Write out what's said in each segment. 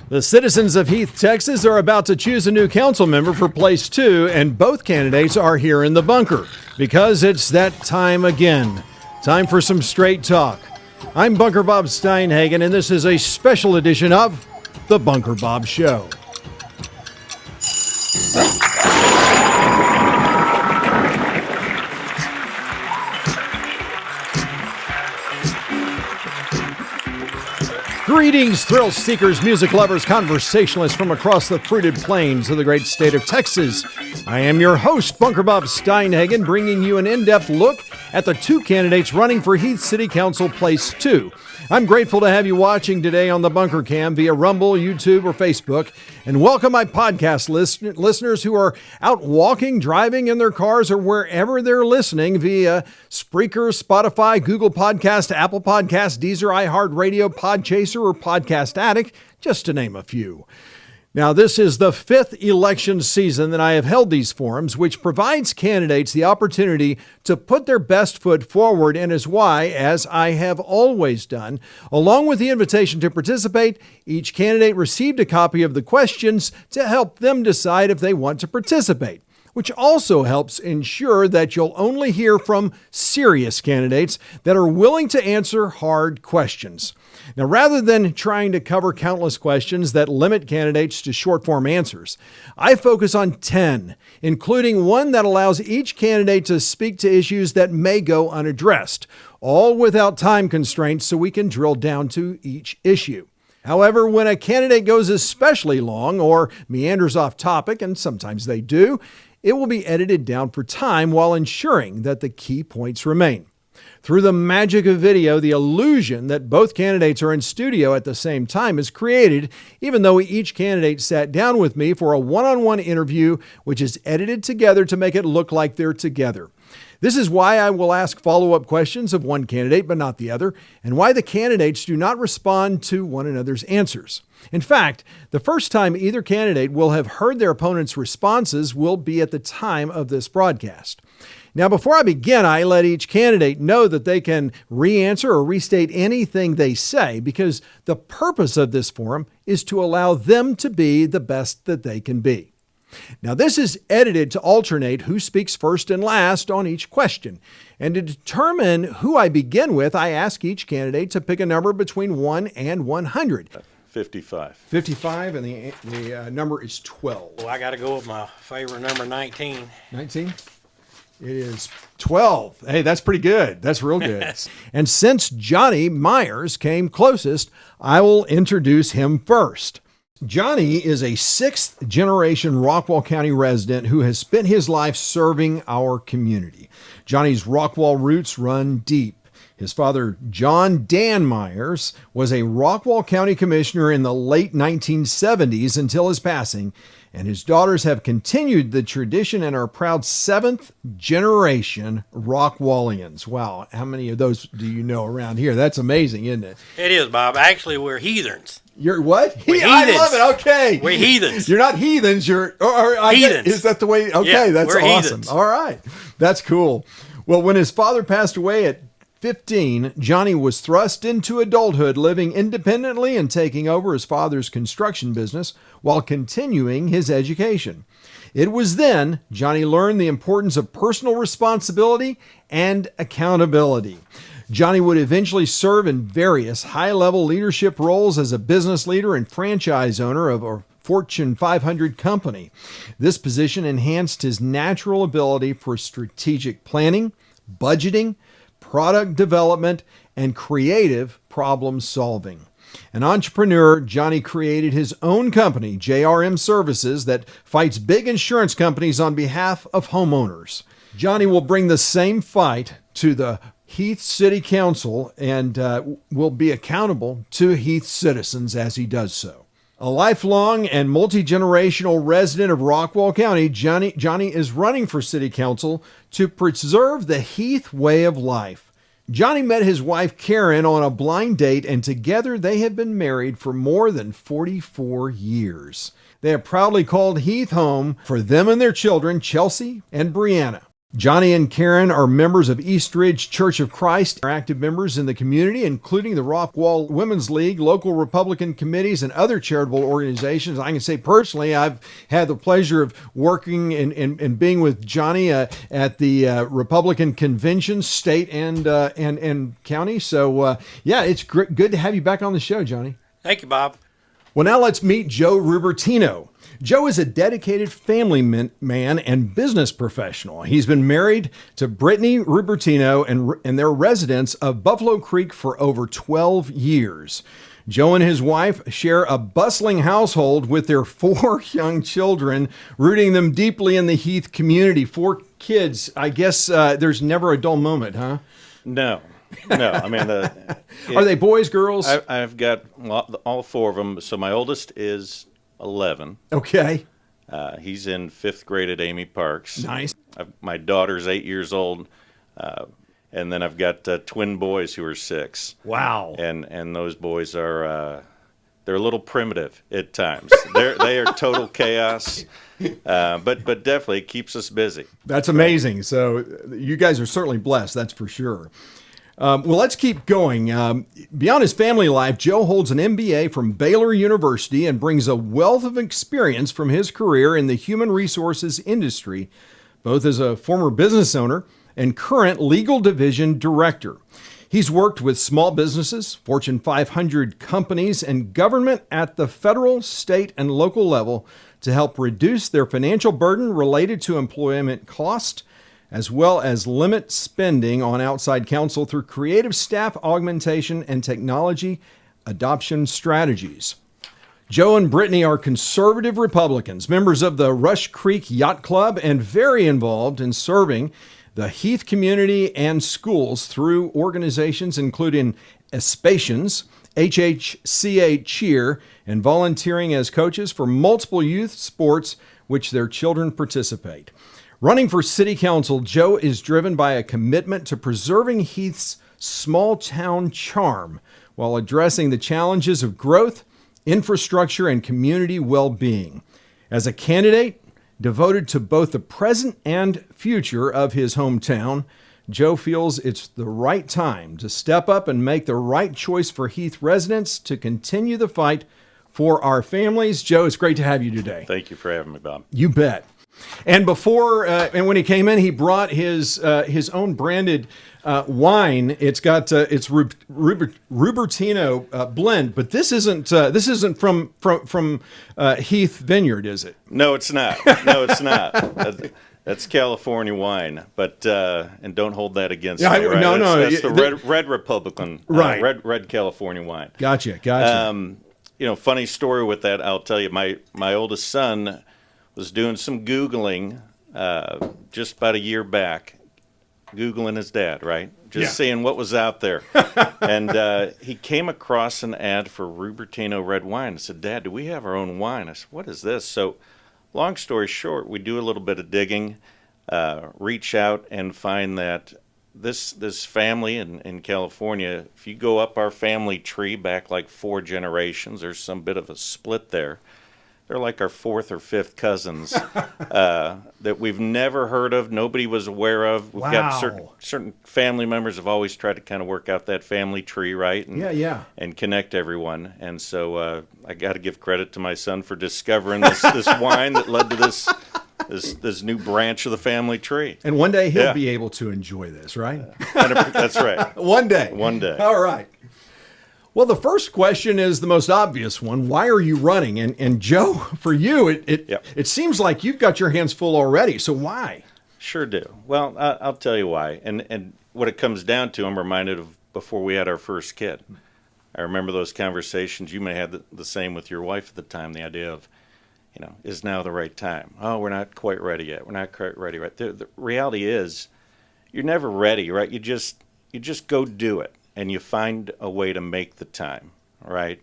The citizens of Heath, Texas are about to choose a new council member for Place 2, and both candidates are here in the bunker because it's that time again. Time for some straight talk. I'm Bunker Bob Steinhagen, and this is a special edition of The Bunker Bob Show. Greetings, thrill seekers, music lovers, conversationalists from across the fruited plains of the great state of Texas. I am your host, Bunker Bob Steinhagen, bringing you an in-depth look at the two candidates running for Heath City Council Place 2. I'm grateful to have you watching today on the Bunker Cam via Rumble, YouTube, or Facebook, and welcome my podcast listeners who are out walking, driving in their cars, or wherever they're listening via Spreaker, Spotify, Google Podcast, Apple Podcast, Deezer, iHeartRadio, Podchaser, or Podcast Addict, just to name a few. Now, this is the fifth election season that I have held these forums, which provides candidates the opportunity to put their best foot forward, and is why, as I have always done, along with the invitation to participate, each candidate received a copy of the questions to help them decide if they want to participate, which also helps ensure that you'll only hear from serious candidates that are willing to answer hard questions. Now, rather than trying to cover countless questions that limit candidates to short-form answers, I focus on 10, including one that allows each candidate to speak to issues that may go unaddressed, all without time constraints so we can drill down to each issue. However, when a candidate goes especially long or meanders off topic, and sometimes they do, it will be edited down for time while ensuring that the key points remain. Through the magic of video, the illusion that both candidates are in studio at the same time is created, even though each candidate sat down with me for a one-on-one interview, which is edited together to make it look like they're together. This is why I will ask follow-up questions of one candidate but not the other, and why the candidates do not respond to one another's answers. In fact, the first time either candidate will have heard their opponent's responses will be at the time of this broadcast. Now, before I begin, I let each candidate know that they can re-answer or restate anything they say, because the purpose of this forum is to allow them to be the best that they can be. Now, this is edited to alternate who speaks first and last on each question. And to determine who I begin with, I ask each candidate to pick a number between 1 and 100. 55. 55, and the number is 12. Well, I got to go with my favorite number, 19. 19? It is 12. Hey, that's pretty good. That's real good. And since Johnny Myers came closest, I will introduce him first. Johnny is a sixth-generation Rockwall County resident who has spent his life serving our community. Johnny's Rockwall roots run deep. His father, John Dan Myers, was a Rockwall County commissioner in the late 1970s until his passing, and his daughters have continued the tradition and are proud seventh-generation Rockwallians. Wow, how many of those do you know around here? That's amazing, isn't it? It is, Bob. Actually, we're heathens. You're what? We're I heathens. love it. Okay. We're heathens. You're not heathens. You're heathens. Is that the way? Okay, Yeah, that's we're awesome. heathens. All right. That's cool. Well, when his father passed away at 15, Johnny was thrust into adulthood, living independently and taking over his father's construction business while continuing his education. It was then Johnny learned the importance of personal responsibility and accountability. Johnny would eventually serve in various high-level leadership roles as a business leader and franchise owner of a Fortune 500 company. This position enhanced his natural ability for strategic planning, budgeting, product development, and creative problem solving. An entrepreneur, Johnny created his own company, JRM Services, that fights big insurance companies on behalf of homeowners. Johnny will bring the same fight to the Heath City Council and will be accountable to Heath citizens as he does so. A lifelong and multi-generational resident of Rockwall County, Johnny is running for City Council to preserve the Heath way of life. Johnny met his wife Karen on a blind date, and together they have been married for more than 44 years. They have proudly called Heath home for them and their children, Chelsea and Brianna. Johnny and Karen are members of East Ridge Church of Christ, are active members in the community, including the Rockwall Women's League, local Republican committees, and other charitable organizations. I can say personally, I've had the pleasure of working and being with Johnny at the Republican convention, state and county. So, it's good to have you back on the show, Johnny. Thank you, Bob. Well, now let's meet Joe Rubertino. Joe is a dedicated family man and business professional. He's been married to Brittany Rubertino and their residents of Buffalo Creek for over 12 years. Joe and his wife share a bustling household with their 4 young children, rooting them deeply in the Heath community. 4 kids. I guess there's never a dull moment, huh? No. I mean, are they boys, girls? I've got all 4 of them. So my oldest is 11. Okay. He's in 5th grade at Amy Parks. Nice. My daughter's 8 years old, and then I've got twin boys who are 6. Wow. And those boys are they're a little primitive at times. They are total chaos, but definitely keeps us busy. That's amazing. So you guys are certainly blessed. That's for sure. Well, let's keep going. Beyond his family life, Joe holds an MBA from Baylor University and brings a wealth of experience from his career in the human resources industry, both as a former business owner and current legal division director. He's worked with small businesses, Fortune 500 companies, and government at the federal, state, and local level to help reduce their financial burden related to employment cost, as well as limit spending on outside counsel through creative staff augmentation and technology adoption strategies. Joe and Brittany are conservative Republicans, members of the Rush Creek Yacht Club, and very involved in serving the Heath community and schools through organizations including Affiliation, HHCA Cheer, and volunteering as coaches for multiple youth sports which their children participate. Running for city council, Joe is driven by a commitment to preserving Heath's small town charm while addressing the challenges of growth, infrastructure, and community well-being. As a candidate devoted to both the present and future of his hometown, Joe feels it's the right time to step up and make the right choice for Heath residents to continue the fight for our families. Joe, it's great to have you today. Thank you for having me, Bob. You bet. And and when he came in, he brought his own branded wine. It's got it's Rubertino blend, but this isn't from Heath Vineyard, is it? No, it's not. That's California wine, but and don't hold that against me. Right? That's the red Republican, right? Red California wine. Gotcha. Funny story with that. I'll tell you. My oldest son was doing some Googling just about a year back, Googling his dad, right? Just seeing what was out there. And he came across an ad for Rubertino red wine. I said, Dad, do we have our own wine? I said, what is this? So long story short, we do a little bit of digging, reach out and find that this family in California, if you go up our family tree back like 4 generations, there's some bit of a split there. They're like our 4th or 5th cousins that we've never heard of, nobody was aware of. We've got certain family members have always tried to kind of work out that family tree, right? And, and connect everyone. And so I got to give credit to my son for discovering this wine that led to this new branch of the family tree. And one day he'll be able to enjoy this, right? That's right. One day. All right. Well, the first question is the most obvious one. Why are you running? And Joe, for you, it seems like you've got your hands full already. So why? Sure do. Well, I'll tell you why. And what it comes down to, I'm reminded of before we had our first kid. I remember those conversations. You may have the same with your wife at the time, the idea of, is now the right time? Oh, we're not quite ready yet. We're not quite ready. Right? The reality is you're never ready, right? You just go do it. And you find a way to make the time, right?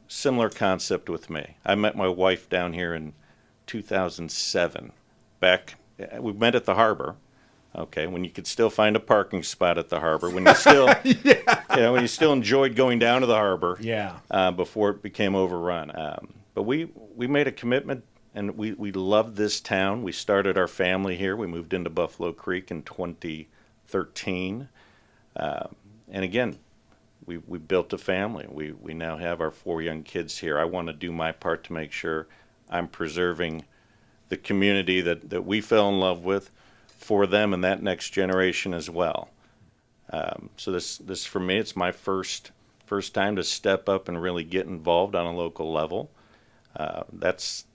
Similar concept with me. I met my wife down here in 2007. We met at the harbor, Okay, when you could still find a parking spot at the harbor, when you still, when you still enjoyed going down to the harbor, before it became overrun. But we made a commitment, and we loved this town. We started our family here. We moved into Buffalo Creek in 2013, and again, we built a family. We now have our 4 young kids here. I want to do my part to make sure I'm preserving the community that we fell in love with for them and that next generation as well. So this for me, it's my first time to step up and really get involved on a local level. That's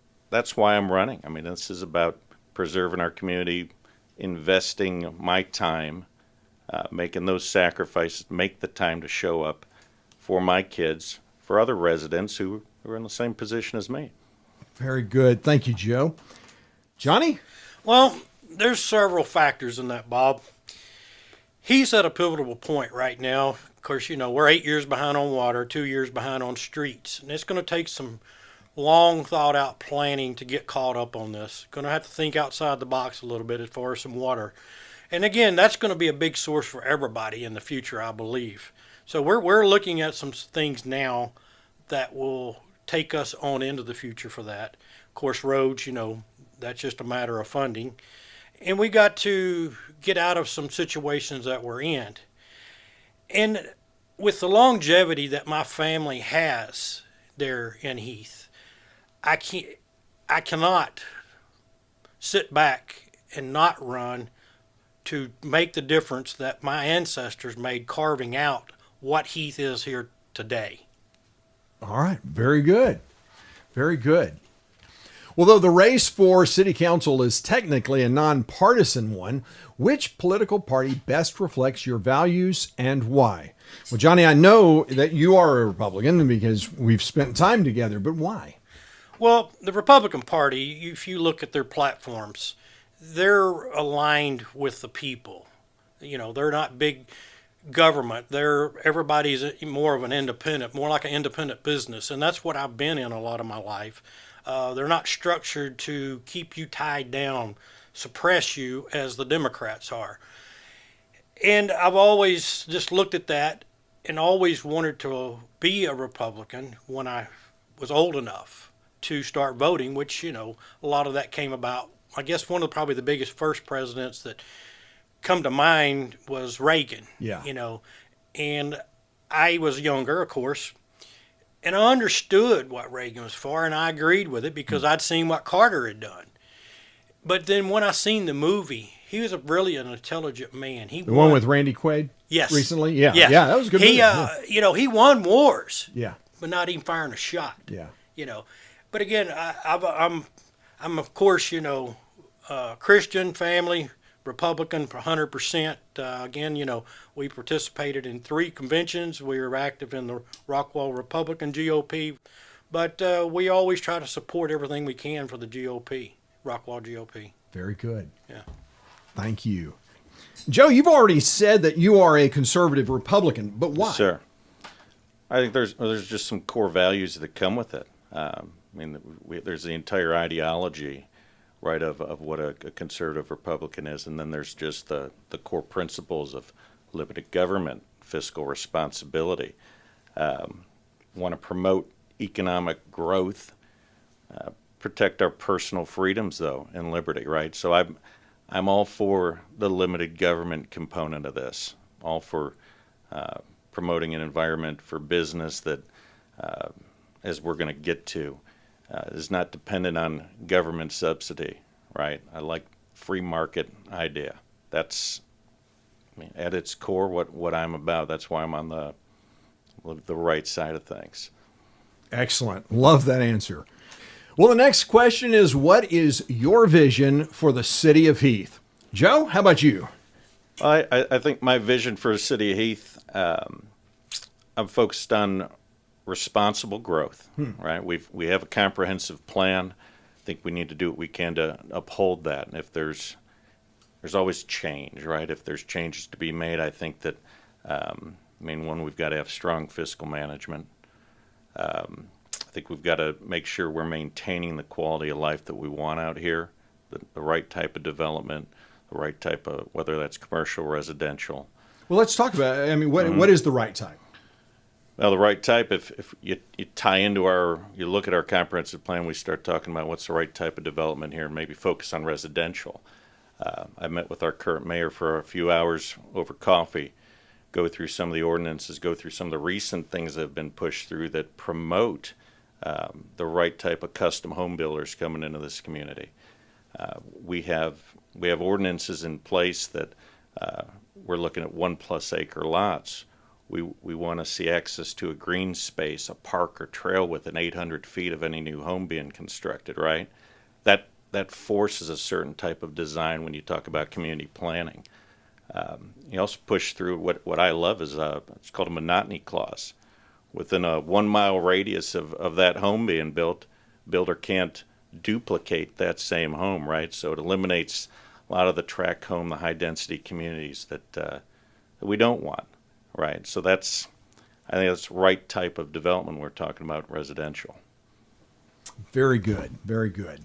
why I'm running. I mean, this is about preserving our community, investing my time, making those sacrifices, make the time to show up for my kids, for other residents who are in the same position as me. Very good. Thank you, Joe. Johnny? Well, there's several factors in that, Bob. He's at a pivotal point right now. Of course, we're 8 years behind on water, 2 years behind on streets. And it's going to take some long thought out planning to get caught up on this. Going to have to think outside the box a little bit as far as some water. And again, that's going to be a big source for everybody in the future, I believe. So we're looking at some things now that will take us on into the future for that. Of course, roads, that's just a matter of funding. And we got to get out of some situations that we're in. And with the longevity that my family has there in Heath, I cannot sit back and not run to make the difference that my ancestors made carving out what Heath is here today. All right. Very good. Very good. Well, though the race for city council is technically a nonpartisan one, which political party best reflects your values and why? Well, Johnny, I know that you are a Republican because we've spent time together, but why? Well, the Republican Party, if you look at their platforms, they're aligned with the people. They're not big government. Everybody's more of an independent, more like an independent business, and that's what I've been in a lot of my life. They're not structured to keep you tied down, suppress you as the Democrats are. And I've always just looked at that and always wanted to be a Republican when I was old enough to start voting, which, a lot of that came about. I guess one of probably the biggest first presidents that come to mind was Reagan. Yeah. And I was younger, of course. And I understood what Reagan was for, and I agreed with it because I'd seen what Carter had done. But then when I seen the movie, he was really an intelligent man. The one with Randy Quaid? Yes. Recently? Yeah. Yes. Yeah, that was a good movie. He won wars. Yeah. But not even firing a shot. Yeah. But again, I'm of course, Christian family, Republican for 100%. Again, we participated in 3 conventions. We were active in the Rockwall Republican GOP. But we always try to support everything we can for the GOP, Rockwall GOP. Very good. Yeah. Thank you. Joe, you've already said that you are a conservative Republican, but why? Yes, sir. I think there's just some core values that come with it. There's the entire ideology, right, of what a conservative Republican is, and then there's just the core principles of limited government, fiscal responsibility. Want to promote economic growth, protect our personal freedoms, though, and liberty, right? So I'm all for the limited government component of this, all for promoting an environment for business that, as we're going to get to, is not dependent on government subsidy, right? I like free market idea. That's, at its core, what I'm about. That's why I'm on the right side of things. Excellent. Love that answer. Well, the next question is, what is your vision for the city of Heath? Joe, how about you? I think my vision for the city of Heath, I'm focused on responsible growth, right? We have a comprehensive plan. I think we need to do what we can to uphold that. And if there's always change, right? If there's changes to be made, I think that, we've got to have strong fiscal management. I think we've got to make sure we're maintaining the quality of life that we want out here, the right type of development, the the right type of, whether that's commercial, residential. Well, let's talk about it. I mean, what is the right type? Well, the right type, if you tie into you look at our comprehensive plan, we start talking about what's the right type of development here and maybe focus on residential. I met with our current mayor for a few hours over coffee, go through some of the ordinances, go through some of the recent things that have been pushed through that promote the right type of custom home builders coming into this community. We have ordinances in place that we're looking at 1+ acre lots. We want to see access to a green space, a park or trail within 800 feet of any new home being constructed, right? That forces a certain type of design when you talk about community planning. You also push through what I love is it's called a monotony clause. Within a 1 mile radius of that home being built, builder can't duplicate that same home, right? So it eliminates a lot of the tract home, the high density communities that we don't want. Right, so I think that's the right type of development we're talking about residential. Very good, very good.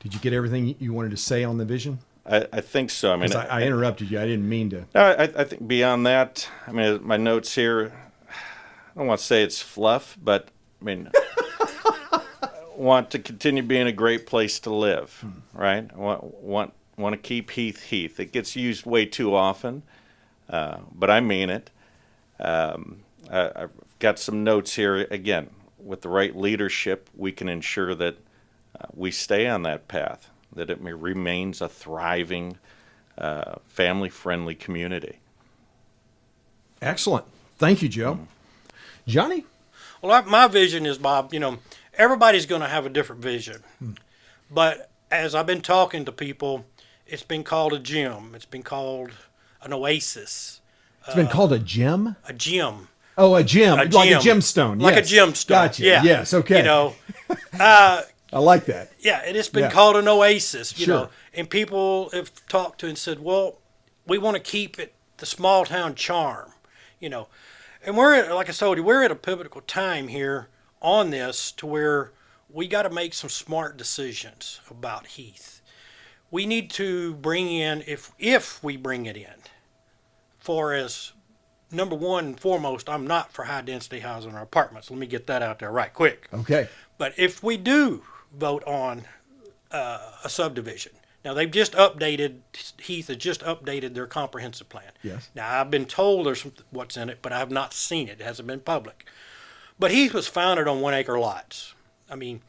Did you get everything you wanted to say on the vision? I think so. I mean, I interrupted you. I didn't mean to. I think beyond that, I mean, my notes here, I don't want to say it's fluff, but I mean, want to continue being a great place to live, right? I want to keep Heath. It gets used way too often, but I mean it. I've got some notes here. Again, with the right leadership, we can ensure that we stay on that path, that it remains a thriving, family-friendly community. Excellent. Thank you, Joe. Johnny? Well, my vision is, Bob, everybody's going to have a different vision. But as I've been talking to people, it's been called a gym. It's been called an oasis. It's been called a gem? A gym. Oh, a gem. Like a gemstone. Like yes. a gemstone. Gotcha. Yeah. Yes, okay. I like that. Yeah, and it's been called an oasis, you Sure. know. And people have talked to and said, well, we want to keep it the small town charm, And like I told you, we're at a pivotal time here on this to where we got to make some smart decisions about Heath. We need to bring in, if we bring it in, for as number one and foremost, I'm not for high density housing or apartments. Let me get that out there right quick. Okay. But if we do vote on a subdivision, now they've just updated, Heath has just updated their comprehensive plan. Yes. Now I've been told there's what's in it, but I have not seen it. It hasn't been public. But Heath was founded on 1 acre lots. I mean,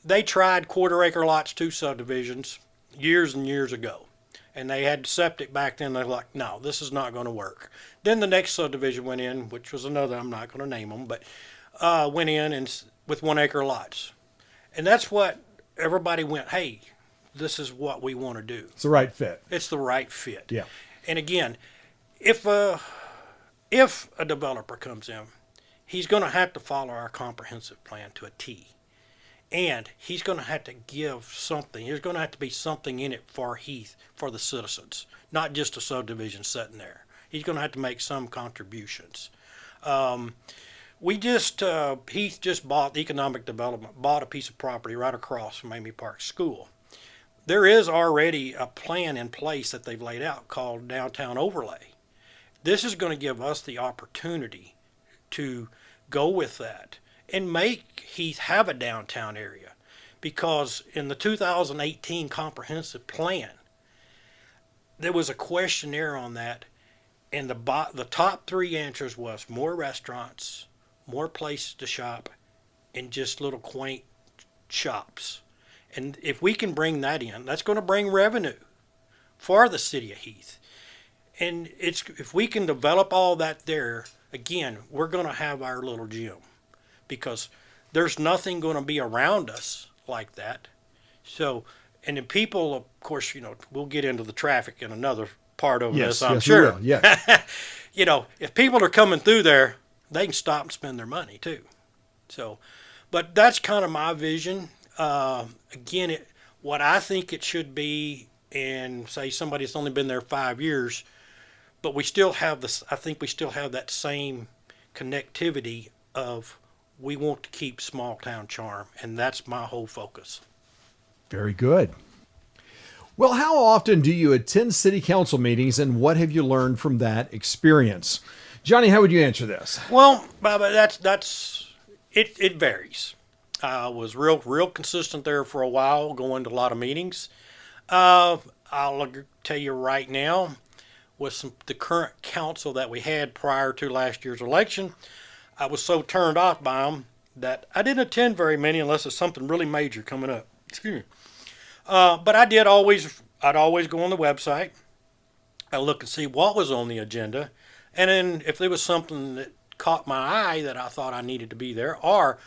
they tried 1/4 acre lots, 2 subdivisions years and years ago. And they had septic back then. They're like, no, this is not going to work. Then the next subdivision went in, which was another, I'm not going to name them, but went in and with 1 acre lots. And that's what everybody went, hey, this is what we want to do. It's the right fit. It's the right fit. Yeah. And again, if a developer comes in, he's going to have to follow our comprehensive plan to a T. And he's going to have to give something. There's going to have to be something in it for Heath, for the citizens, not just a subdivision sitting there. He's going to have to make some contributions. Heath just bought economic development, bought a piece of property right across from Amy Park School. There is already a plan in place that they've laid out called downtown overlay. This is going to give us the opportunity to go with that and make Heath have a downtown area, because in the 2018 comprehensive plan, there was a questionnaire on that, and the top 3 answers was more restaurants, more places to shop, and just little quaint shops. And if we can bring that in, that's going to bring revenue for the city of Heath. And if we can develop all that there, again, we're going to have our little gym, because there's nothing going to be around us like that. So, and the people, of course, we'll get into the traffic in another part of this, I'm sure. We will. Yes. If people are coming through there, they can stop and spend their money too. So, but that's kind of my vision. Again, what I think it should be, and say somebody that's only been there 5 years, but we still have this. I think we still have that same connectivity of we want to keep small town charm, and that's my whole focus. Very good. Well, how often do you attend city council meetings, and what have you learned from that experience? Johnny, how would you answer this? Well, Baba, it varies. I was real consistent there for a while, going to a lot of meetings. I'll tell you right now, with the current council that we had prior to last year's election, I was so turned off by them that I didn't attend very many unless it's something really major coming up. Excuse me. But I'd always go on the website. I look and see what was on the agenda, and then if there was something that caught my eye that I thought I needed to be there, or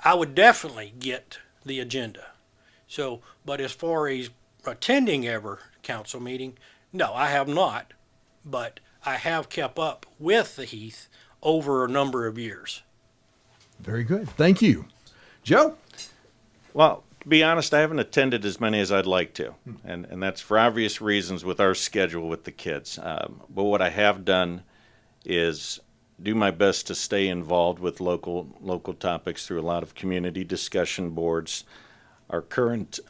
I would definitely get the agenda. So, but as far as attending ever council meeting, no, I have not, but I have kept up with the Heath over a number of years. Very good. Thank you. Joe? Well, to be honest, I haven't attended as many as I'd like to, and that's for obvious reasons with our schedule with the kids. But what I have done is do my best to stay involved with local topics through a lot of community discussion boards. Our current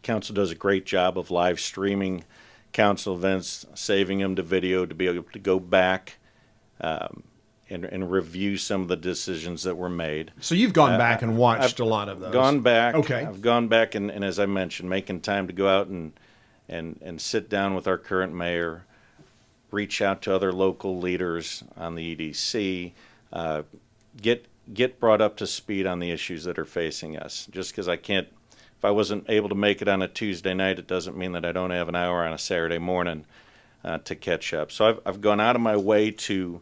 council does a great job of live streaming council events, saving them to video to be able to go back and review some of the decisions that were made. So you've gone back and watched a lot of those. Gone back. Okay. I've gone back and as I mentioned, making time to go out and sit down with our current mayor, reach out to other local leaders on the EDC, get brought up to speed on the issues that are facing us. Just because if I wasn't able to make it on a Tuesday night, it doesn't mean that I don't have an hour on a Saturday morning to catch up. So I've gone out of my way to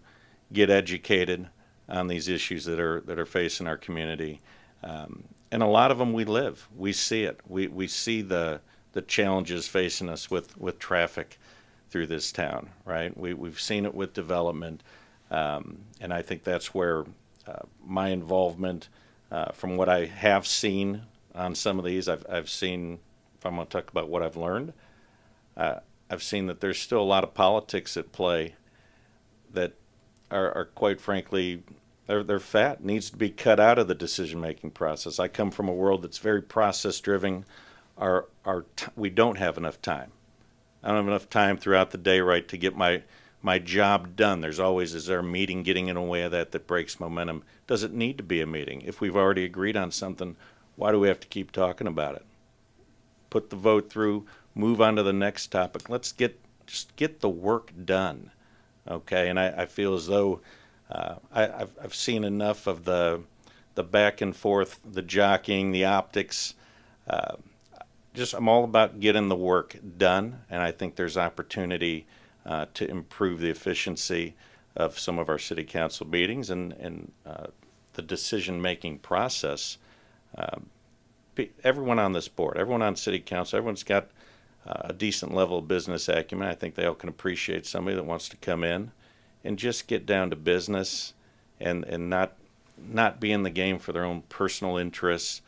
get educated on these issues that are facing our community, and a lot of them we see it. We see the challenges facing us with traffic through this town, right? We've seen it with development, and I think that's where my involvement, from what I have seen on some of these, I've seen, if I'm going to talk about what I've learned, I've seen that there's still a lot of politics at play that are quite frankly, they're fat, needs to be cut out of the decision-making process. I come from a world that's very process-driven. We don't have enough time. I don't have enough time throughout the day, right, to get my job done. Is there a meeting getting in the way of that breaks momentum? Does it need to be a meeting? If we've already agreed on something, why do we have to keep talking about it? Put the vote through, move on to the next topic. Let's just get the work done, okay? And I feel as though I've seen enough of the back and forth, the jockeying, the optics. I'm all about getting the work done, and I think there's opportunity to improve the efficiency of some of our city council meetings and the decision-making process. Everyone on this board, everyone on city council, everyone's got a decent level of business acumen. I think they all can appreciate somebody that wants to come in and just get down to business and not be in the game for their own personal interests,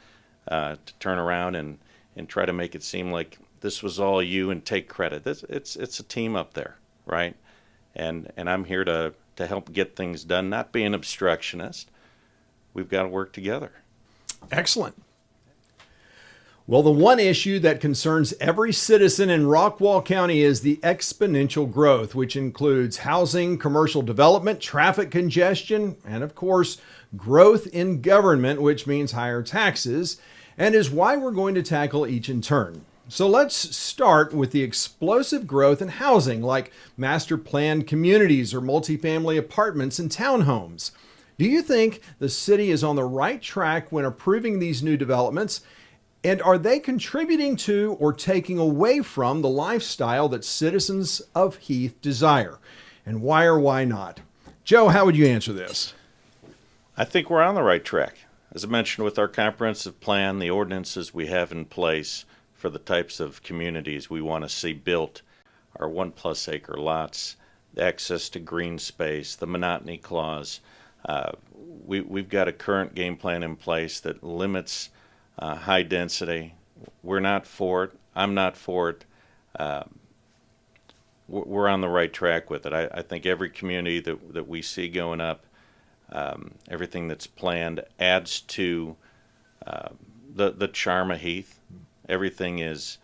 to turn around and try to make it seem like this was all you and take credit. It's a team up there, right? And I'm here to help get things done, not be an obstructionist. We've got to work together. Excellent. Well, the one issue that concerns every citizen in Rockwall County is the exponential growth, which includes housing, commercial development, traffic congestion, and of course, growth in government, which means higher taxes, and is why we're going to tackle each in turn. So let's start with the explosive growth in housing, like master planned communities or multifamily apartments and townhomes. Do you think the city is on the right track when approving these new developments? And are they contributing to or taking away from the lifestyle that citizens of Heath desire? And why or why not? Joe, how would you answer this? I think we're on the right track. As I mentioned, with our comprehensive plan, the ordinances we have in place for the types of communities we want to see built, our 1+ acre lots, the access to green space, the monotony clause. We've got a current game plan in place that limits high density. We're not for it. I'm not for it. We're on the right track with it. I think every community that we see going up, everything that's planned adds to the charm of Heath. Everything is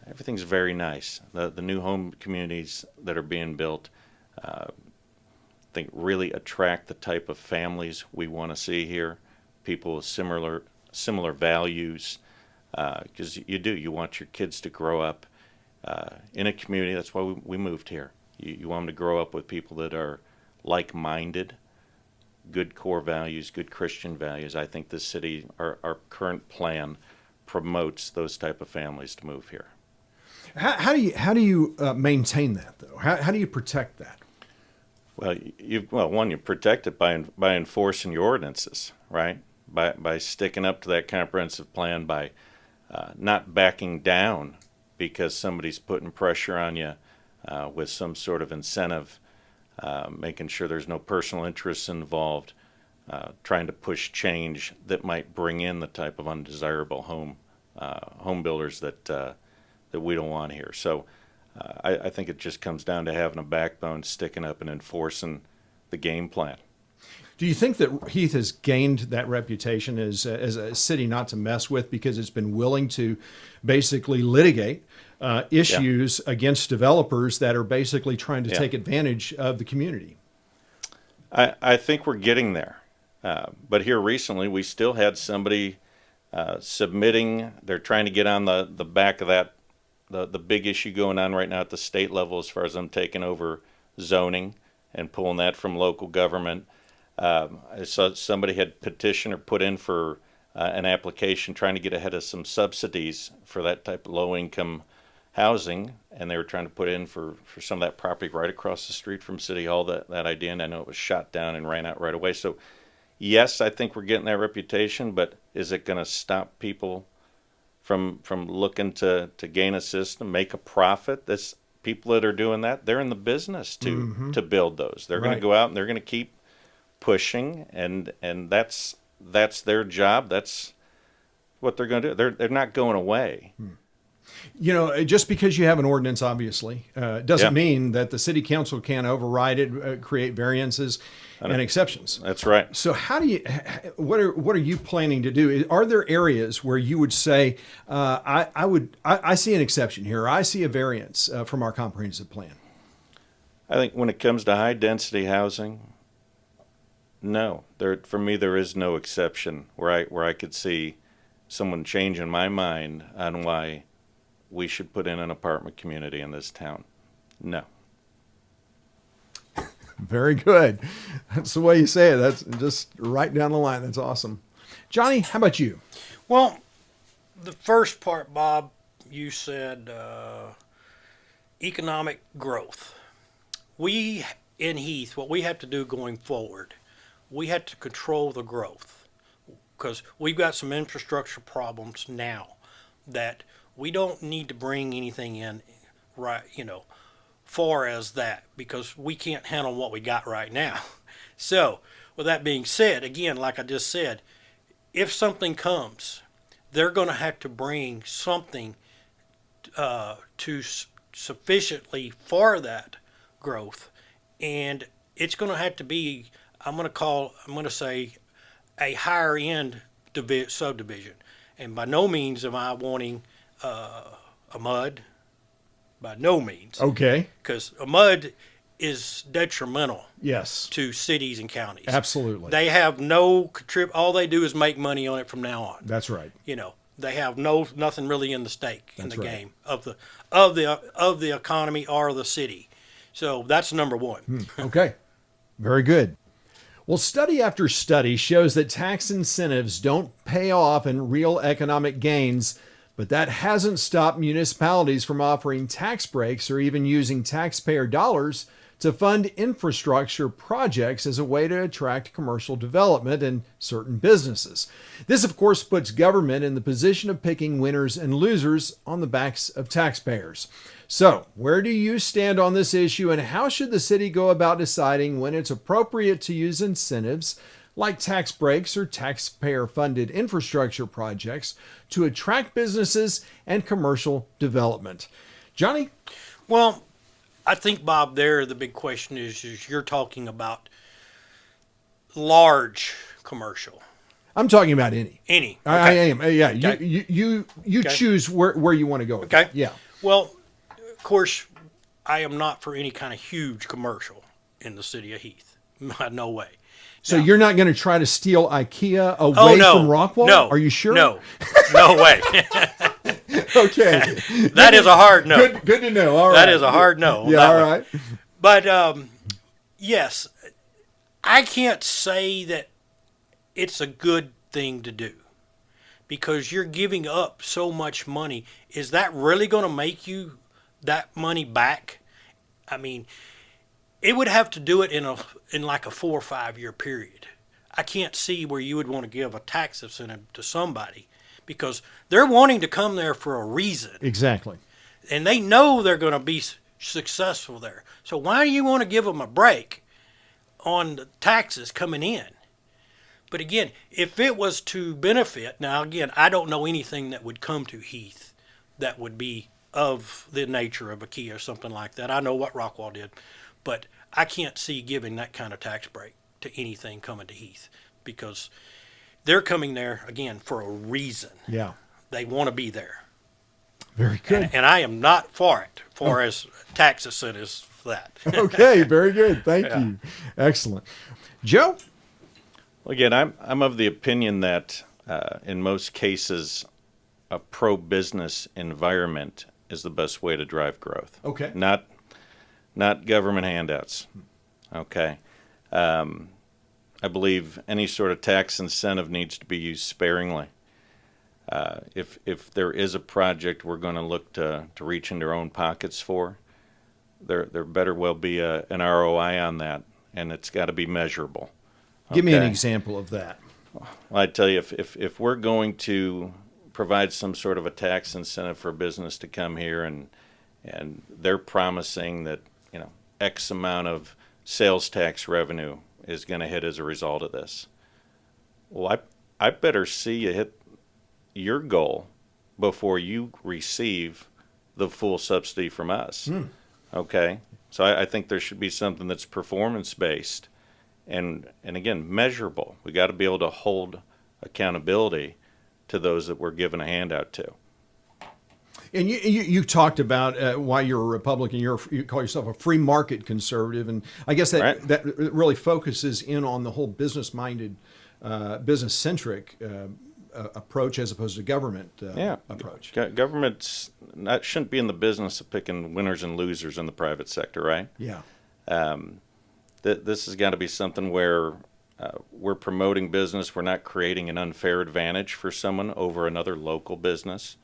everything's very nice. The new home communities that are being built, I think really attract the type of families we want to see here, people with similar values, because you want your kids to grow up in a community. That's why we moved here. You want them to grow up with people that are like-minded, good core values, good Christian values. I think this city, our current plan, promotes those type of families to move here. How do you maintain that, though? How do you protect that? Well, you protect it by enforcing your ordinances, right? By sticking up to that comprehensive plan, by not backing down because somebody's putting pressure on you with some sort of incentive, making sure there's no personal interests involved, trying to push change that might bring in the type of undesirable home builders that we don't want here. So I think it just comes down to having a backbone, sticking up and enforcing the game plan. Do you think that Heath has gained that reputation as a city not to mess with because it's been willing to basically litigate issues against developers that are basically trying to take advantage of the community? I think we're getting there. But here recently, we still had somebody submitting. They're trying to get on the back of that, the big issue going on right now at the state level as far as them taking over zoning and pulling that from local government. I saw somebody had petitioned or put in for an application trying to get ahead of some subsidies for that type of low-income housing, and they were trying to put in for some of that property right across the street from City Hall, that idea, and I know it was shot down and ran out right away. So, yes, I think we're getting that reputation, but is it going to stop people from looking to gain a system, make a profit? This people that are doing that, they're in the business to build those. They're going to go out and they're going to keep pushing, and that's their job. That's what they're going to do. They're not going away. You know, just because you have an ordinance, obviously, doesn't mean that the city council can't override it, create variances and exceptions. That's right. So what are you planning to do? Are there areas where you would say, I see an exception here, I see a variance from our comprehensive plan? I think when it comes to high density housing, no, for me there is no exception where I could see someone changing my mind on why we should put in an apartment community in this town. No. Very good. That's the way you say it. That's just right down the line. That's awesome. Johnny, how about you? Well, the first part, Bob, you said economic growth. We, in Heath, what we have to do going forward, we have to control the growth because we've got some infrastructure problems now that we don't need to bring anything in, right, far as that, because we can't handle what we got right now. So, with that being said, again, like I just said, if something comes, they're going to have to bring something to sufficiently for that growth, and it's going to have to be, I'm going to say, a higher end subdivision. And by no means am I wanting a MUD, by no means. Okay. Because a MUD is detrimental. Yes. To cities and counties. Absolutely. They have all they do is make money on it from now on. That's right. They have nothing really in the stake in the game of the economy or the city. So that's number one. Okay. Very good. Well, study after study shows that tax incentives don't pay off in real economic gains, but that hasn't stopped municipalities from offering tax breaks or even using taxpayer dollars to fund infrastructure projects as a way to attract commercial development and certain businesses. This, of course, puts government in the position of picking winners and losers on the backs of taxpayers. So, where do you stand on this issue, and how should the city go about deciding when it's appropriate to use incentives like tax breaks or taxpayer-funded infrastructure projects to attract businesses and commercial development? Johnny? Well, I think, Bob, the big question is you're talking about large commercial. I'm talking about any. Any. I Okay. am. Yeah. Okay. You Okay. choose where you want to go with Okay. it. Yeah. Well, of course, I am not for any kind of huge commercial in the city of Heath. No way. So Now- you're not going to try to steal IKEA away Oh, no. from Rockwall? No. Are you sure? No. No way. Okay. That is a hard no. Good to know. All right. That is a hard no. on Yeah. that All one. right. But yes, I can't say that it's a good thing to do because you're giving up so much money. Is that really going to make you that money back? I mean, it would have to do it in like a 4 or 5 year period. I can't see where you would want to give a tax incentive to somebody because they're wanting to come there for a reason. Exactly. And they know they're going to be successful there. So why do you want to give them a break on the taxes coming in? But again, if it was to benefit, now again, I don't know anything that would come to Heath that would be of the nature of a key or something like that. I know what Rockwall did, but I can't see giving that kind of tax break to anything coming to Heath because they're coming there, again, for a reason. Yeah. They want to be there. Very good. And I am not for it, for as tax incentives for that. Okay. Very good. Thank you. Excellent. Joe? Well, again, I'm of the opinion that in most cases, a pro-business environment is the best way to drive growth. Okay. Not government handouts. Okay. I believe any sort of tax incentive needs to be used sparingly. If there is a project we're going to look to reach into our own pockets for, there better well be an ROI on that, and it's got to be measurable. Give me an Okay. example of that. Well, I tell you, if we're going to provide some sort of a tax incentive for a business to come here and they're promising that X amount of sales tax revenue is going to hit as a result of this, well, I better see you hit your goal before you receive the full subsidy from us. Okay, so I think there should be something that's performance based. And again, measurable. We got to be able to hold accountability to those that we're giving a handout to. And you talked about why you're a Republican. You call yourself a free market conservative, and I guess that Right. that really focuses in on the whole business-minded, business-centric approach as opposed to government approach. Governments shouldn't be in the business of picking winners and losers in the private sector, right? Yeah. This has got to be something where we're promoting business. We're not creating an unfair advantage for someone over another local business.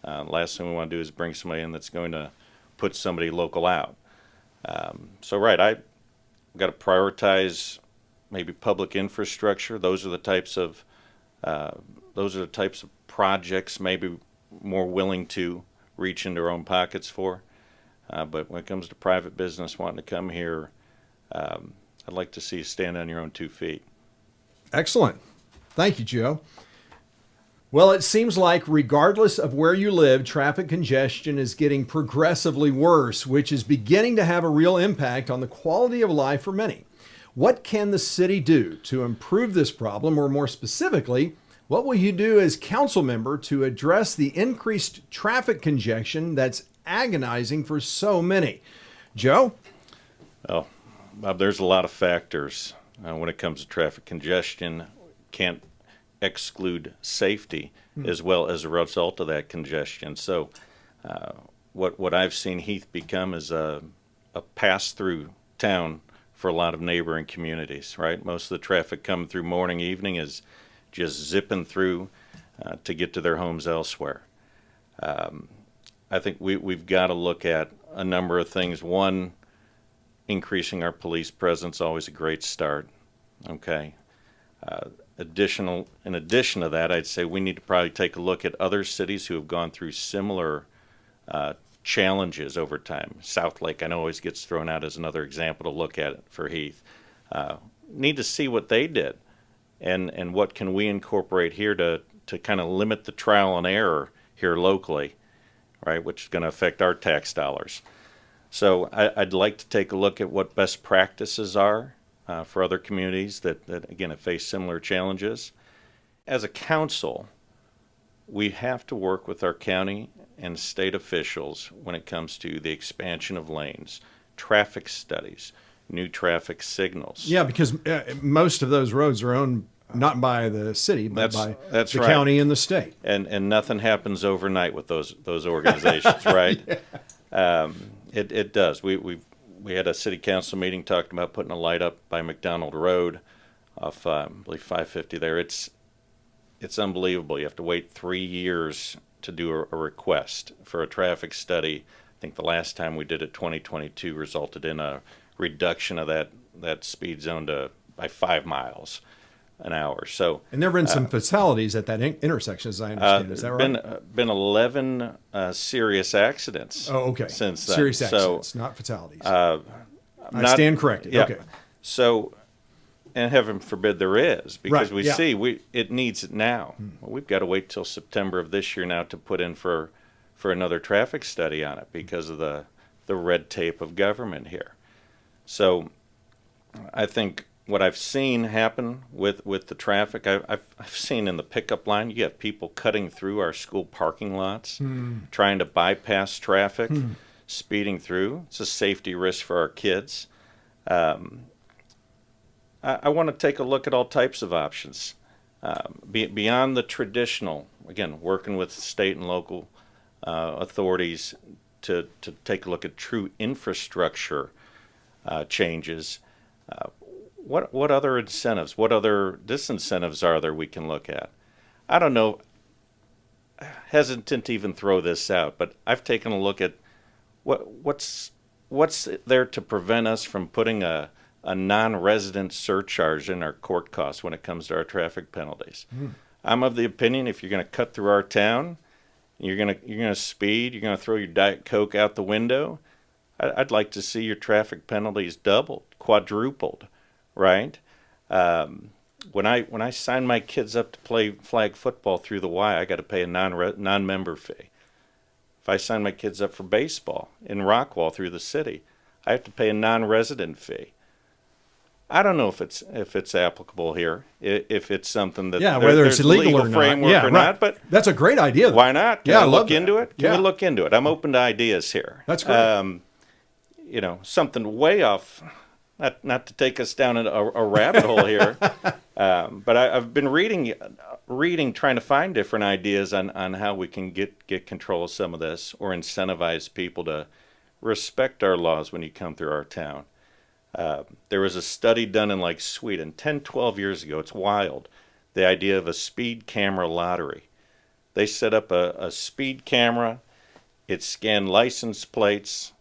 Last thing we want to do is bring somebody in that's going to put somebody local out. I've got to prioritize maybe public infrastructure. Those are the types of projects maybe more willing to reach into our own pockets for. But when it comes to private business wanting to come here, I'd like to see you stand on your own 2 feet. Excellent. Thank you, Joe. Well, it seems like regardless of where you live, traffic congestion is getting progressively worse, which is beginning to have a real impact on the quality of life for many. What can the city do to improve this problem, or more specifically, what will you do as council member to address the increased traffic congestion that's agonizing for so many? Joe? Well, Bob, there's a lot of factors when it comes to traffic congestion. Can't exclude safety as well as a result of that congestion. So what I've seen Heath become is a pass-through town for a lot of neighboring communities, right? Most of the traffic coming through morning, evening is just zipping through to get to their homes elsewhere. I think we've got to look at a number of things. One, increasing our police presence, always a great start. Okay. In addition to that, I'd say we need to probably take a look at other cities who have gone through similar challenges over time. South Lake, I know, always gets thrown out as another example to look at for Heath. Need to see what they did, and what can we incorporate here to kind of limit the trial and error here locally, right? Which is going to affect our tax dollars. So I'd like to take a look at what best practices are for other communities that again have faced similar challenges, as a council, we have to work with our county and state officials when it comes to the expansion of lanes, traffic studies, new traffic signals. Yeah, because most of those roads are owned not by the city, but by that's the right. county and the state. And nothing happens overnight with those organizations, right? It does. We had a city council meeting talking about putting a light up by McDonald Road off, I believe, 550 there. It's unbelievable. You have to wait 3 years to do a request for a traffic study. I think the last time we did it, 2022, resulted in a reduction of that speed zone by 5 miles an hour. So, and there have been some fatalities at that intersection, as I understand. Is that right? Been 11 serious accidents. Oh, okay. Since then. Serious accidents, not fatalities. I stand corrected. Yeah. Okay. So, and heaven forbid there is, because Right, see it needs it now. Well, we've got to wait till September of this year now to put in for another traffic study on it because of the red tape of government here. So, I think what I've seen happen with the traffic, I've seen in the pickup line, you have people cutting through our school parking lots, trying to bypass traffic, speeding through. It's a safety risk for our kids. I want to take a look at all types of options. Beyond the traditional, again, working with state and local authorities to take a look at true infrastructure changes. What other incentives, what other disincentives are there we can look at? I don't know, hesitant to even throw this out, but I've taken a look at what's there to prevent us from putting a non-resident surcharge in our court costs when it comes to our traffic penalties. I'm of the opinion if you're going to cut through our town, you're going to speed, you're going to throw your Diet Coke out the window, I'd like to see your traffic penalties doubled, quadrupled, right? When I sign my kids up to play flag football through the Y, I got to pay a non-member fee. If I sign my kids up for baseball in Rockwall through the city, I have to pay a non-resident fee. I don't know if it's applicable here, if it's something that whether it's there's illegal or framework not. or not. But that's a great idea. Why not? Can I look into it? Can Yeah. we look into it? I'm open to ideas here. That's great. Something way off. Not to take us down a rabbit hole here, but I've been reading, trying to find different ideas on how we can get control of some of this or incentivize people to respect our laws when you come through our town. There was a study done in Sweden 10, 12 years ago. It's wild. The idea of a speed camera lottery. They set up a speed camera. It scanned license plates,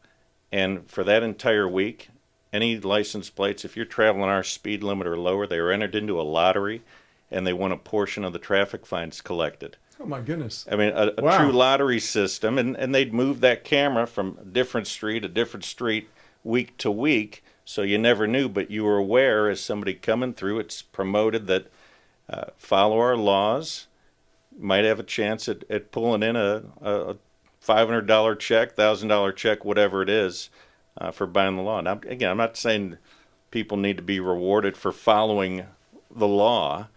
and for that entire week, any license plates, if you're traveling our speed limit or lower, they were entered into a lottery, and they won a portion of the traffic fines collected. Oh, my goodness. I mean, a true lottery system, and they'd move that camera from a different street week to week, so you never knew, but you were aware as somebody coming through. It's promoted that follow our laws, might have a chance at pulling in a $500 check, $1,000 check, whatever it is, for buying the law. Now, again, I'm not saying people need to be rewarded for following the law,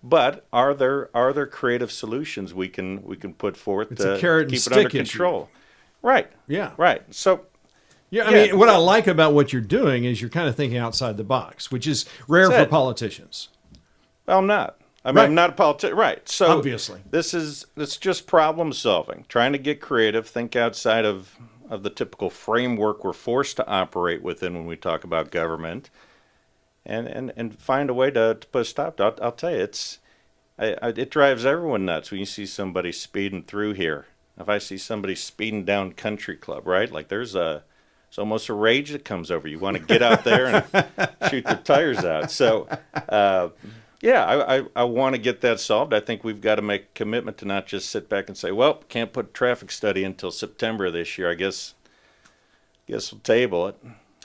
but are there creative solutions we can put forth to keep it under control? Right. Yeah. Right. So. Yeah, I mean, what I like about what you're doing is you're kind of thinking outside the box, which is rare for politicians. Well, I'm not. I mean, Right. I'm not a politician. Right. So Obviously. It's just problem solving, trying to get creative, think outside of the typical framework we're forced to operate within when we talk about government, and find a way to put a stop to it. I'll tell you, it drives everyone nuts when you see somebody speeding through here. If I see somebody speeding down Country Club, right? It's almost a rage that comes over you. You want to get out there and shoot their tires out. So, I want to get that solved. I think we've got to make a commitment to not just sit back and say, well, can't put a traffic study until September of this year. I guess we'll table it.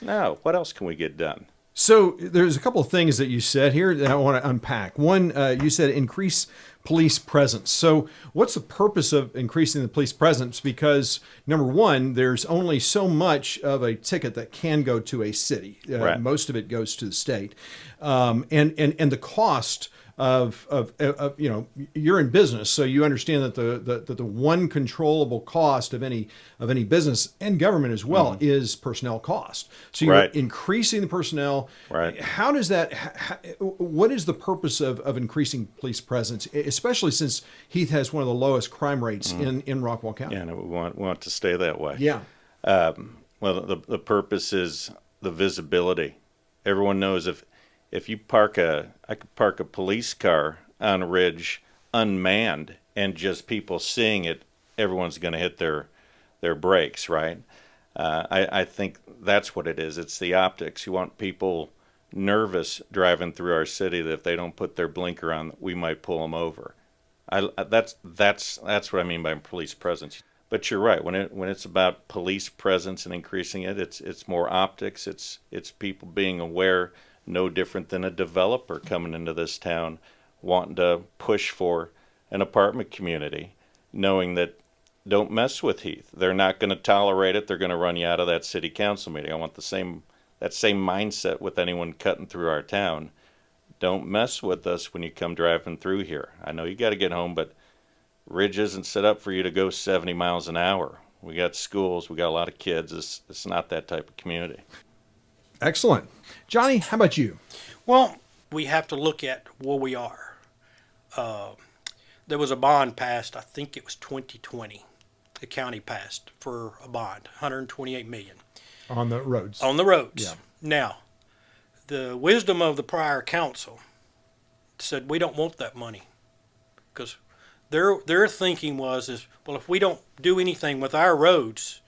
No, what else can we get done? So there's a couple of things that you said here that I want to unpack. One, you said increase police presence. So what's the purpose of increasing the police presence? Because number one, there's only so much of a ticket that can go to a city. Right. Most of it goes to the state. And the cost you know, you're in business, so you understand that the one controllable cost of any business and government as well is personnel cost. So you're increasing the personnel. Right. How does that? What is the purpose of increasing police presence, especially since Heath has one of the lowest crime rates in Rockwall County? Yeah, and we want to stay that way. Yeah. Well, the purpose is the visibility. Everyone knows if you I could park a police car on a ridge unmanned and just people seeing it, everyone's going to hit their brakes, right? I think that's what it is. It's the optics. You want people nervous driving through our city that if they don't put their blinker on, we might pull them over. That's what I mean by police presence. But you're right. When it's about police presence and increasing it, it's more optics. It's people being aware. No different than a developer coming into this town wanting to push for an apartment community, knowing that don't mess with Heath. They're not going to tolerate it. They're going to run you out of that city council meeting. I want that same mindset with anyone cutting through our town. Don't mess with us when you come driving through here. I know you got to get home, but Ridge isn't set up for you to go 70 miles an hour. We got schools. We got a lot of kids. It's not that type of community. Excellent. Johnny, how about you? Well, we have to look at where we are. There was a bond passed, I think it was 2020. The county passed for a bond, $128 million. On the roads. On the roads. Yeah. Now, the wisdom of the prior council said we don't want that money because their thinking was, well, if we don't do anything with our roads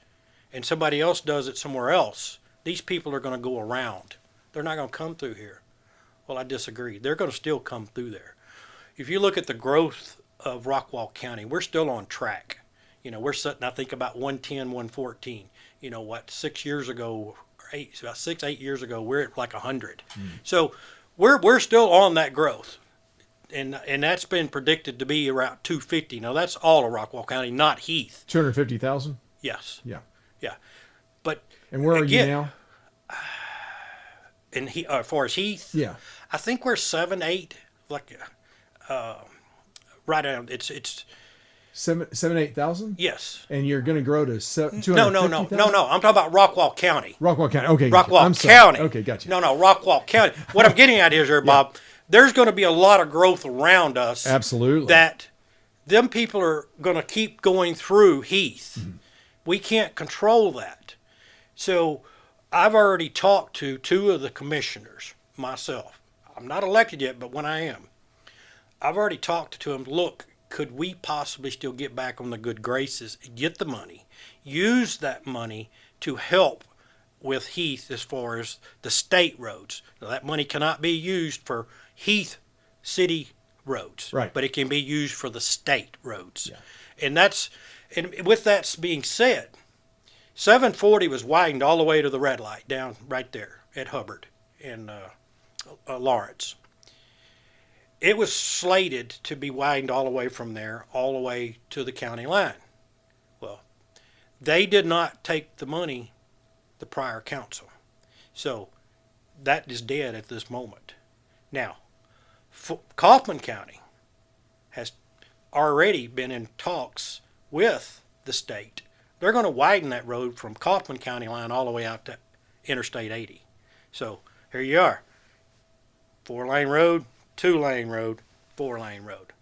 and somebody else does it somewhere else, these people are going to go around. They're not going to come through here. Well, I disagree. They're going to still come through there. If you look at the growth of Rockwall County, we're still on track. You know, we're sitting, I think, about 110, 114. You know what, 6 years ago, about 8 years ago, we're at like 100. So we're still on that growth. And that's been predicted to be around 250. Now, that's all of Rockwall County, not Heath. 250,000? Yes. Yeah. Yeah. But and where are you now? And as far as Heath, yeah, I think we're 7, 8, like right around. It's 8,000. Yes. And you're going to grow to 250,000? No. I'm talking about Rockwall County. Rockwall County. Okay. Rockwall County. Okay, gotcha. No, Rockwall County. What I'm getting at here, Bob. There's going to be a lot of growth around us. Absolutely. That them people are going to keep going through Heath. Mm-hmm. We can't control that. So I've already talked to 2 of the commissioners myself. I'm not elected yet, but when I am, I've already talked to them. Look, could we possibly still get back on the good graces, get the money, use that money to help with Heath as far as the state roads? Now, that money cannot be used for Heath city roads, right? But it can be used for the state roads. Yeah. And with that being said, 740 was widened all the way to the red light down right there at Hubbard and Lawrence. It was slated to be widened all the way from there all the way to the county line. Well, they did not take the money, the prior council. So that is dead at this moment. Now, Kaufman County has already been in talks with the state. They're going to widen that road from Kaufman County line all the way out to Interstate 80. So here you are. 4-lane road, 2-lane road, 4-lane road.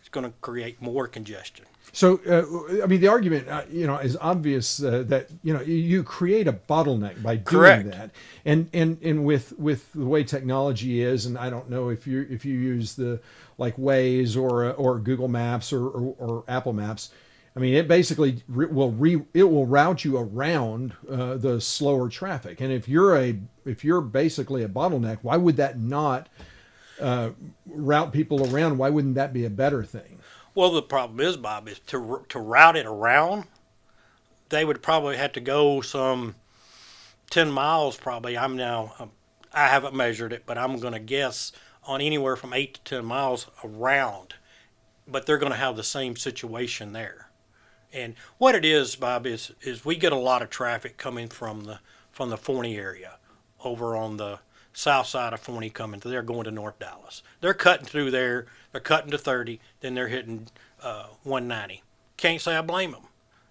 It's going to create more congestion. So, I mean, the argument, is obvious that, you create a bottleneck by doing Correct. that. And with the way technology is, and I don't know if you use the like Waze or Google Maps or Apple Maps, I mean, it basically will route you around the slower traffic. And if you're basically a bottleneck, why would that not route people around? Why wouldn't that be a better thing? Well, the problem is, Bob, is to route it around, they would probably have to go some 10 miles probably. I haven't measured it, but I'm going to guess on anywhere from 8 to 10 miles around. But they're going to have the same situation there. And what it is, Bob, is we get a lot of traffic coming from the Forney area over on the south side of 40 coming. They're going to North Dallas. They're cutting through there. They're cutting to 30. Then they're hitting 190. Can't say I blame them,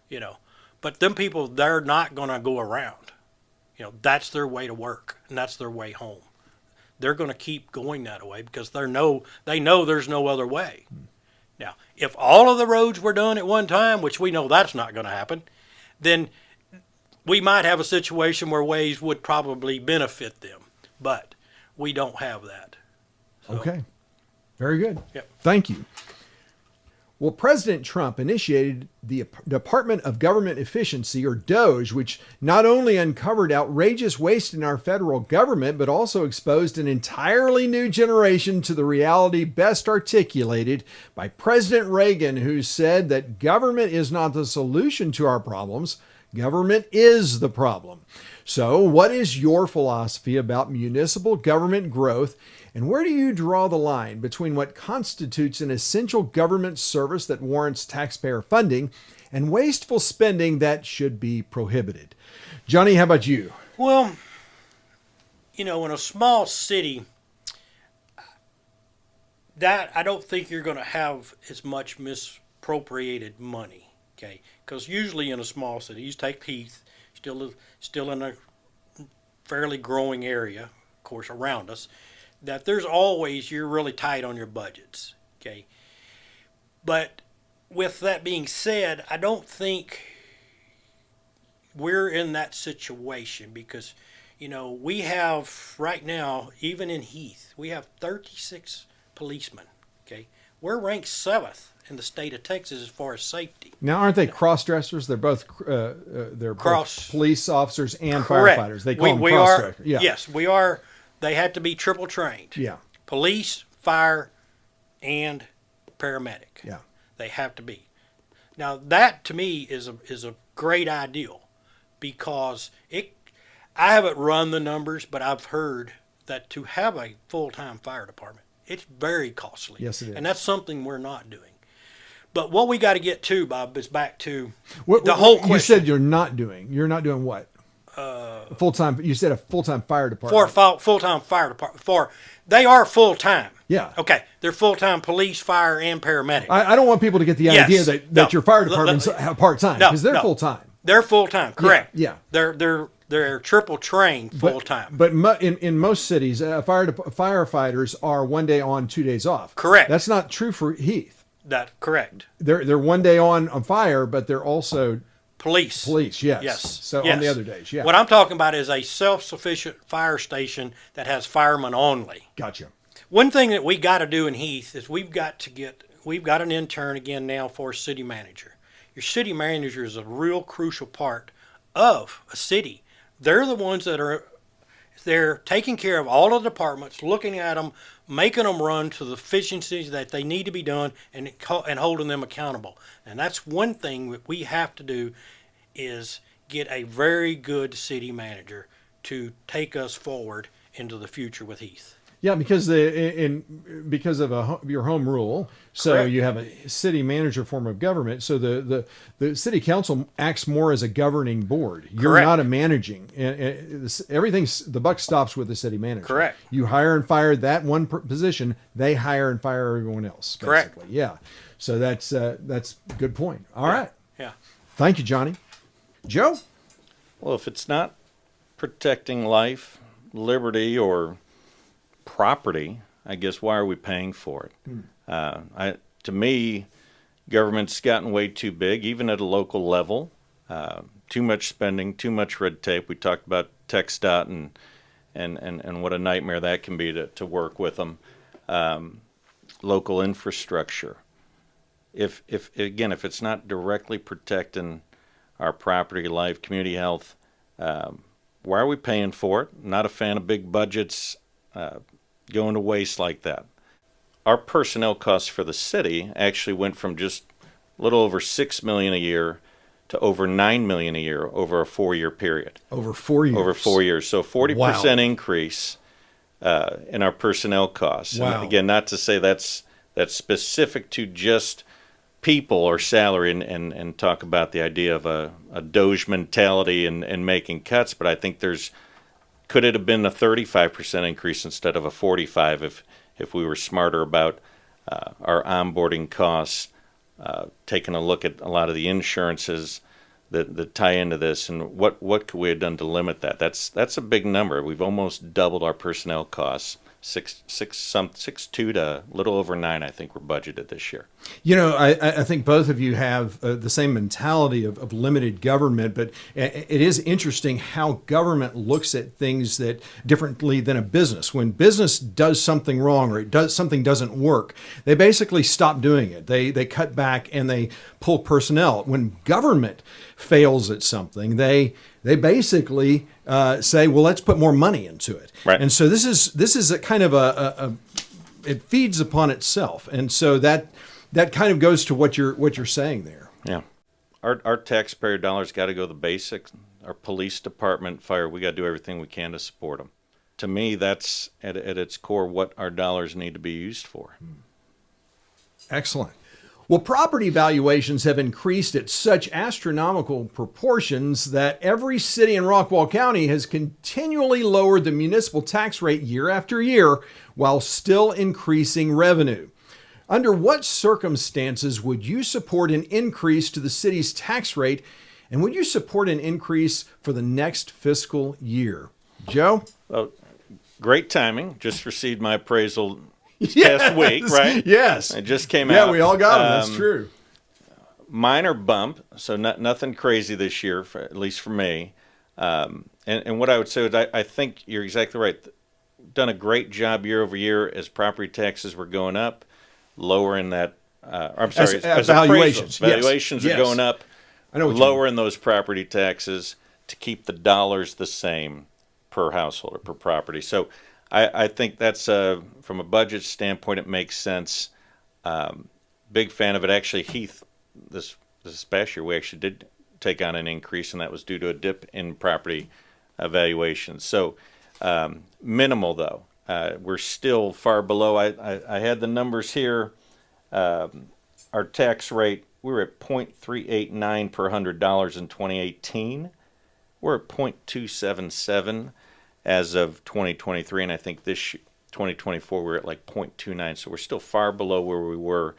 you know. But them people, they're not going to go around. You know, that's their way to work, and that's their way home. They're going to keep going that way because they know there's no other way. Now, if all of the roads were done at one time, which we know that's not going to happen, then we might have a situation where ways would probably benefit them. But we don't have that. So, Okay. Very good. Yep. Thank you. Well, President Trump initiated the Department of Government Efficiency, or DOGE, which not only uncovered outrageous waste in our federal government, but also exposed an entirely new generation to the reality best articulated by President Reagan, who said that government is not the solution to our problems. Government is the problem. So, what is your philosophy about municipal government growth, and where do you draw the line between what constitutes an essential government service that warrants taxpayer funding and wasteful spending that should be prohibited? Johnny, how about you? Well, you know, in a small city, that I don't think you're going to have as much misappropriated money. Okay, because usually in a small city, you take Heath, still in a fairly growing area, of course, around us, that there's always, you're really tight on your budgets. Okay, but with that being said, I don't think we're in that situation because, you know, we have right now, even in Heath, we have 36 policemen. Okay, we're ranked 7th in the state of Texas as far as safety. Now, aren't they cross-dressers? They're both both police officers and Correct. firefighters. They call them cross-dressers. Yeah. Yes, we are. They had to be triple trained. Yeah. Police, fire, and paramedic. Yeah. They have to be. Now, that to me is a great ideal because I haven't run the numbers, but I've heard that to have a full-time fire department, it's very costly. Yes, it is. And that's something we're not doing. But what we got to get to, Bob, is back to the whole question. You said you're not doing what? Full-time. You said a full-time fire department. For full-time fire department. They are full-time. Yeah. Okay. They're full-time police, fire, and paramedic. I don't want people to get the Yes. idea that No. your fire department's part-time, because they're No. full-time. They're full-time. Correct. Yeah. They're triple trained full-time. But in most cities, firefighters are 1 day on, 2 days off. Correct. That's not true for Heath. That's correct. They're 1 day on fire, but they're also Police. yes. Yes. So Yes. on the other days, yeah. What I'm talking about is a self-sufficient fire station that has firemen only. Gotcha. One thing that we got to do in Heath is we've got an intern again now for a city manager. Your city manager is a real crucial part of a city. They're the ones that they're taking care of all of the departments, looking at them, making them run to the efficiencies that they need to be done, and holding them accountable. And that's one thing that we have to do is get a very good city manager to take us forward into the future with Heath. Yeah, because because of your home rule, so Correct. you have a city manager form of government. So the city council acts more as a governing board. You're Correct. not a managing. The buck stops with the city manager. Correct. You hire and fire that one position. They hire and fire everyone else. Correct. Basically. Yeah. So that's a good point. All right. Yeah. Thank you, Johnny. Joe. Well, if it's not protecting life, liberty, or property, I guess why are we paying for it? To me, government's gotten way too big, even at a local level. Too much spending, too much red tape. We talked about TxDOT and what a nightmare that can be to work with them. Local infrastructure. If it's not directly protecting our property, life, community health, why are we paying for it? Not a fan of big budgets going to waste like that. Our personnel costs for the city actually went from just a little over $6 million a year to over $9 million a year over a 4-year period. Over 4 years. Over 4 years. So 40% Wow. increase in our personnel costs. Wow. And again, not to say that's specific to just people or salary and talk about the idea of a Doge mentality and making cuts, but I think there's Could it have been a 35% increase instead of a 45 if we were smarter about our onboarding costs, taking a look at a lot of the insurances that tie into this, and what could we have done to limit that? That's a big number. We've almost doubled our personnel costs. 6.2 to a little over 9, I think, we're budgeted this year. You know, I think both of you have the same mentality of limited government, but it is interesting how government looks at things that differently than a business. When business does something wrong or something doesn't work, they basically stop doing it. They cut back and they pull personnel. When government fails at something, they basically say, well, let's put more money into it. Right. And so this is a kind of it feeds upon itself. And so that kind of goes to what you're saying there. Yeah. Our taxpayer dollars got to go to the basics. Our police department, fire, we got to do everything we can to support them. To me, that's at its core what our dollars need to be used for. Excellent. Well, property valuations have increased at such astronomical proportions that every city in Rockwall County has continually lowered the municipal tax rate year after year while still increasing revenue. Under what circumstances would you support an increase to the city's tax rate, and would you support an increase for the next fiscal year? Joe? Well, great timing. Just received my appraisal past week, right? Yes. It just came out. Yeah, we all got them. That's true. Minor bump, so nothing crazy this year, at least for me. And what I would say is I think you're exactly right. Done a great job year over year as property taxes were going up, lowering that. I'm sorry, as valuations. Valuations Yes. are going up, I know what you mean. lowering those property taxes to keep the dollars the same per household or per property. So I think that's from a budget standpoint, it makes sense. Big fan of it. Actually, Heath, this past year, we actually did take on an increase, and that was due to a dip in property valuations. So minimal, though. We're still far below. I had the numbers here. Our tax rate, we were at 0.389 per $100 in 2018. We're at 0.277 as of 2023, and I think this 2024 we're at like 0.29, so we're still far below where we were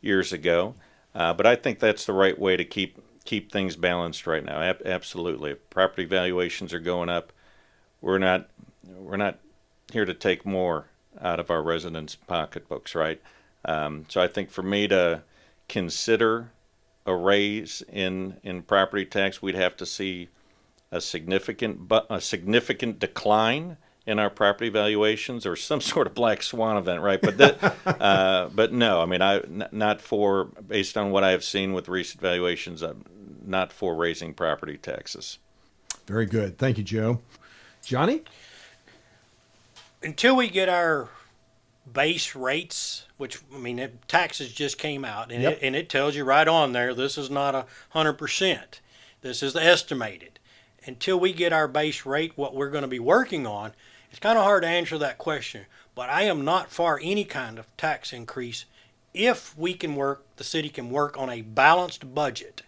years ago. But I think that's the right way to keep things balanced right now. Absolutely, if property valuations are going up, we're not here to take more out of our residents' pocketbooks, right? So I think for me to consider a raise in property tax, we'd have to see a significant decline in our property valuations or some sort of black swan event, right? But no, I mean, not for, based on what I have seen with recent valuations, not for raising property taxes. Very good. Thank you, Joe. Johnny? Until we get our base rates, which, I mean, taxes just came out, and, Yep. it tells you right on there, this is not 100%. This is the estimated. Until we get our base rate, what we're going to be working on, it's kind of hard to answer that question. But I am not for any kind of tax increase if we can work, the city can work on a balanced budget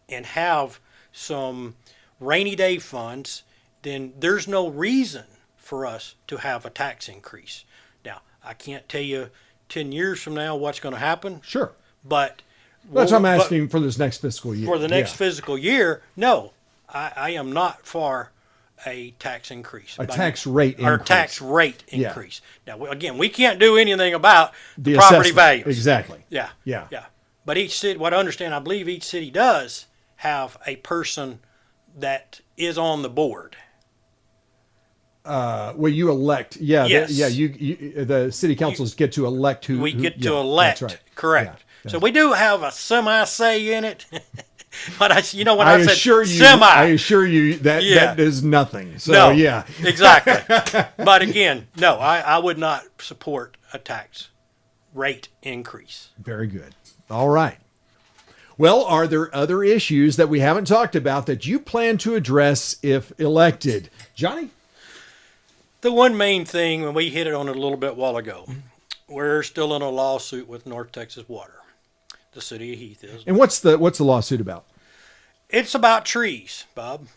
and have some rainy day funds, then there's no reason for us to have a tax increase. Now, I can't tell you 10 years from now what's going to happen. Sure. But That's what I'm asking for this next fiscal year. for the next fiscal year, no, I am not for a tax increase. A tax rate or increase. tax rate Yeah. increase. Now, again, we can't do anything about The property assessment. values. Exactly. Yeah. Yeah. Yeah. But each city, what I understand, I believe each city does have a person that is on the board. Well, you elect. Yeah. Yes. The city councils get to elect who. We get to yeah, elect. That's right. Correct. Yeah. So we do have a semi say in it. But when I I said assure you, semi, I assure you that Yeah. that is nothing. So no, yeah. exactly. But again, no, I would not support a tax rate increase. Very good. All right. Well, are there other issues that we haven't talked about that you plan to address if elected? Johnny? The one main thing, and we hit it on it a little bit while ago, we're still in a lawsuit with North Texas Water. The city of Heath is. And what's the lawsuit about? It's about trees, Bob.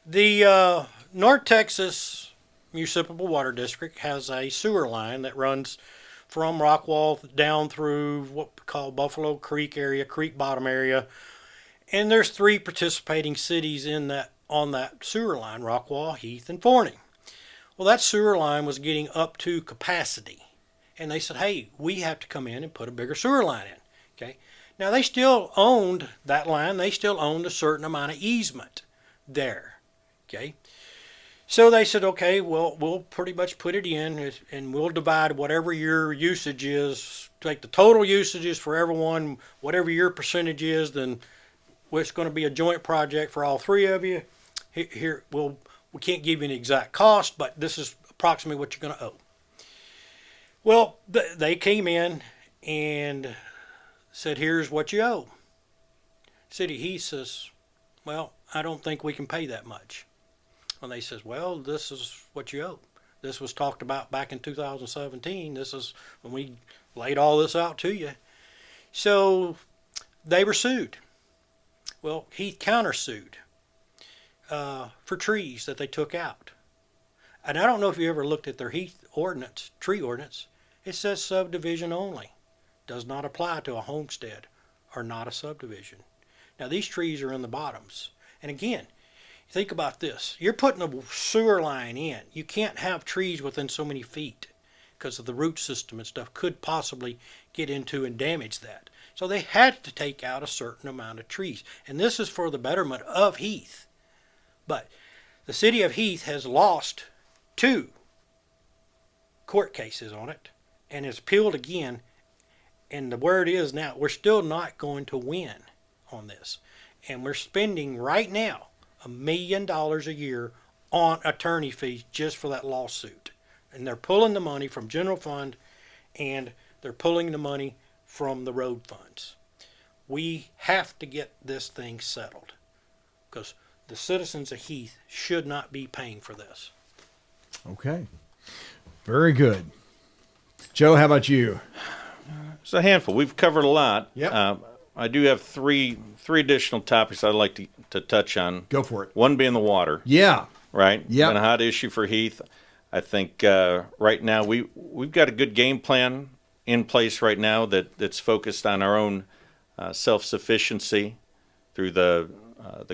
The North Texas Municipal Water District has a sewer line that runs from Rockwall down through what we call Buffalo Creek area, Creek Bottom area, and there's 3 participating cities on that sewer line: Rockwall, Heath, and Forney. Well, that sewer line was getting up to capacity, and they said, "Hey, we have to come in and put a bigger sewer line in." Okay. Now they still owned that line; they still owned a certain amount of easement there. Okay. So they said, okay, well, we'll pretty much put it in and we'll divide whatever your usage is, take the total usages for everyone, whatever your percentage is, then it's going to be a joint project for all 3 of you. Here, we can't give you an exact cost, but this is approximately what you're going to owe. Well, they came in and said, here's what you owe. City of Heath says, well, I don't think we can pay that much. And they says, well, this is what you owe. This was talked about back in 2017. This is when we laid all this out to you. So they were sued. Well, Heath countersued for trees that they took out. And I don't know if you ever looked at their Heath ordinance, tree ordinance. It says subdivision only. Does not apply to a homestead or not a subdivision. Now these trees are in the bottoms. And again, think about this. You're putting a sewer line in. You can't have trees within so many feet because of the root system and stuff could possibly get into and damage that. So they had to take out a certain amount of trees. And this is for the betterment of Heath. But the city of Heath has lost 2 court cases on it and has appealed again. And where it is now, we're still not going to win on this. And we're spending right now $1 million a year on attorney fees just for that lawsuit. And they're pulling the money from general fund and they're pulling the money from the road funds. We have to get this thing settled because the citizens of Heath should not be paying for this. Okay. Very good. Joe, how about you? It's a handful. We've covered a lot. Yep. I do have three additional topics I'd like to touch on. Go for it. One being the water. Yeah. Right? Yeah. Been a hot issue for Heath. I think right now we've got a good game plan in place right now that's focused on our own self-sufficiency through the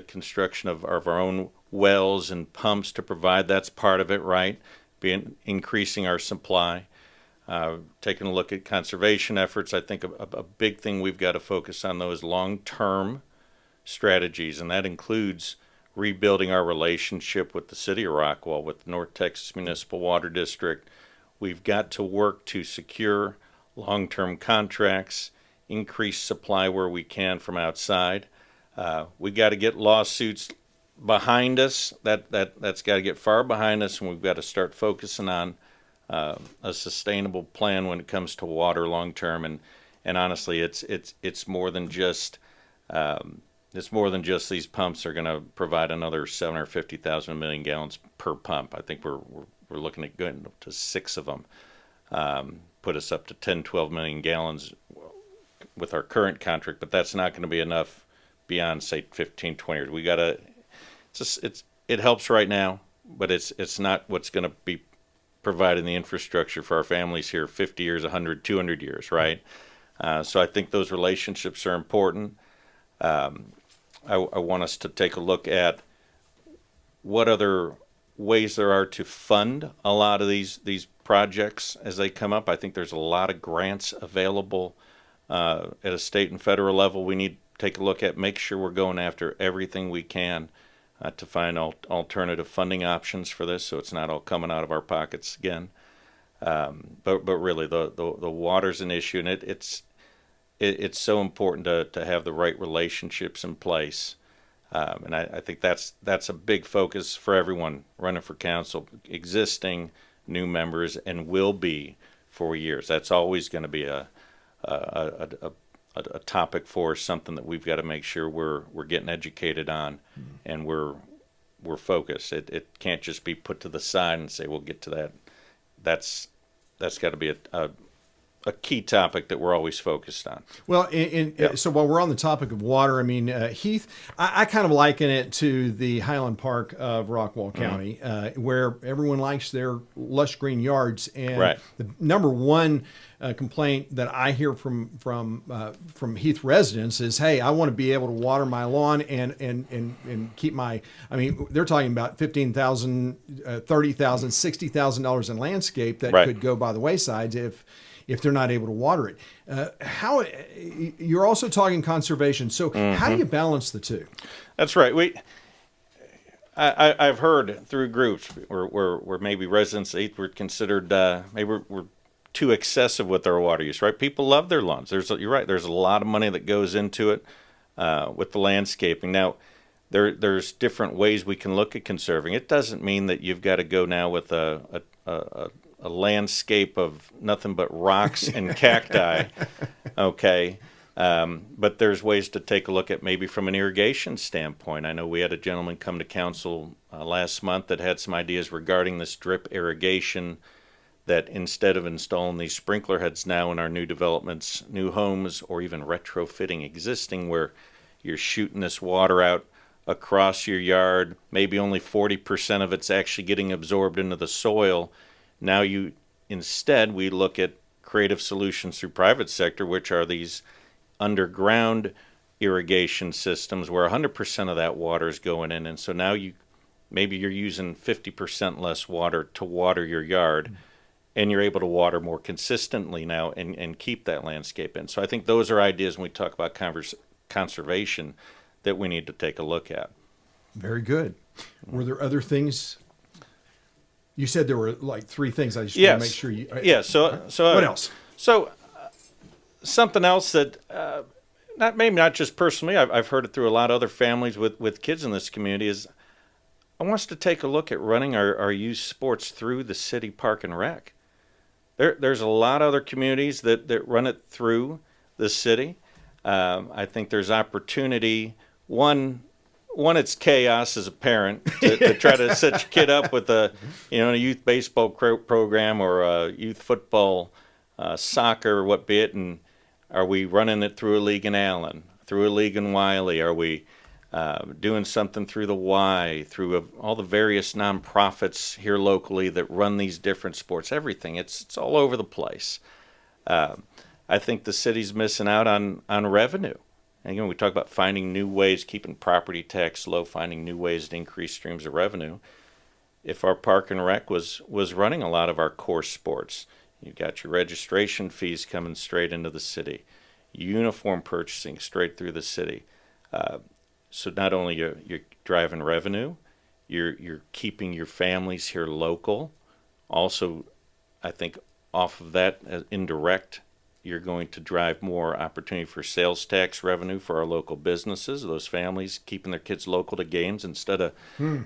construction of our own wells and pumps to provide. That's part of it, right? Increasing our supply. Taking a look at conservation efforts, I think a big thing we've got to focus on those long-term strategies, and that includes rebuilding our relationship with the city of Rockwall, with the North Texas Municipal Water District. We've got to work to secure long-term contracts, increase supply where we can from outside. We got to get lawsuits behind us. That's got to get far behind us, and we've got to start focusing on a sustainable plan when it comes to water long term, and honestly, it's more than just these pumps are going to provide another 750,000 million gallons per pump. I think we're looking at going up to 6 of them, put us up to 10-12 million gallons with our current contract, but that's not going to be enough beyond say 15-20 years. We gotta. It helps right now, but it's not what's going to be providing the infrastructure for our families here 50 years, 100, 200 years, right? So I think those relationships are important. I want us to take a look at what other ways there are to fund a lot of these projects as they come up. I think there's a lot of grants available at a state and federal level. We need to take a look at, make sure we're going after everything we can to find alternative funding options for this, so it's not all coming out of our pockets again. But really, the water's an issue, and it's so important to have the right relationships in place. And I think that's a big focus for everyone running for council, existing, new members, and will be for years. That's always going to be a topic for us, something that we've got to make sure we're getting educated on, and we're focused. It can't just be put to the side and say we'll get to that. That's got to be a key topic that we're always focused on. Well, so while we're on the topic of water, I mean, Heath, I kind of liken it to the Highland Park of Rockwall County, where everyone likes their lush green yards. And the number one complaint that I hear from Heath residents is, hey, I want to be able to water my lawn and keep my, I mean, they're talking about $15,000, $30,000, $60,000 in landscape that could go by the wayside if they're not able to water it. How you're also talking conservation. So how do you balance the two? That's right. I've heard through groups where maybe residents of Heath were considered maybe we're too excessive with our water use. Right? People love their lawns. You're right. There's a lot of money that goes into it with the landscaping. Now, there's different ways we can look at conserving. It doesn't mean that you've got to go now with a landscape of nothing but rocks and cacti, okay? But there's ways to take a look at maybe from an irrigation standpoint. I know we had a gentleman come to council last month that had some ideas regarding this drip irrigation, that instead of installing these sprinkler heads now in our new developments, new homes, or even retrofitting existing, where you're shooting this water out across your yard, maybe only 40% of it's actually getting absorbed into the soil. Now instead we look at creative solutions through private sector, which are these underground irrigation systems where 100% of that water is going in. And so now maybe you're using 50% less water to water your yard, and you're able to water more consistently now and keep that landscape in. So I think those are ideas when we talk about conservation that we need to take a look at. Very good. Were there other things? You said there were like three things. I just want to make sure you. So what else? So something else that not just personally, I've heard it through a lot of other families with kids in this community, is I want us to take a look at running our youth sports through the city park and rec. There's a lot of other communities that run it through the city. I think there's opportunity. One, it's chaos as a parent to try to set your kid up with a youth baseball program or a youth football, soccer, or what be it. And are we running it through a league in Allen, through a league in Wiley? Are we doing something through the Y, through all the various nonprofits here locally that run these different sports? Everything. It's all over the place. I think the city's missing out on revenue. And again, we talk about finding new ways, keeping property tax low, finding new ways to increase streams of revenue. If our park and rec was running a lot of our core sports, you've got your registration fees coming straight into the city, uniform purchasing straight through the city. So not only you're driving revenue, you're keeping your families here local. Also, I think off of that indirect, you're going to drive more opportunity for sales tax revenue for our local businesses, those families keeping their kids local to games instead of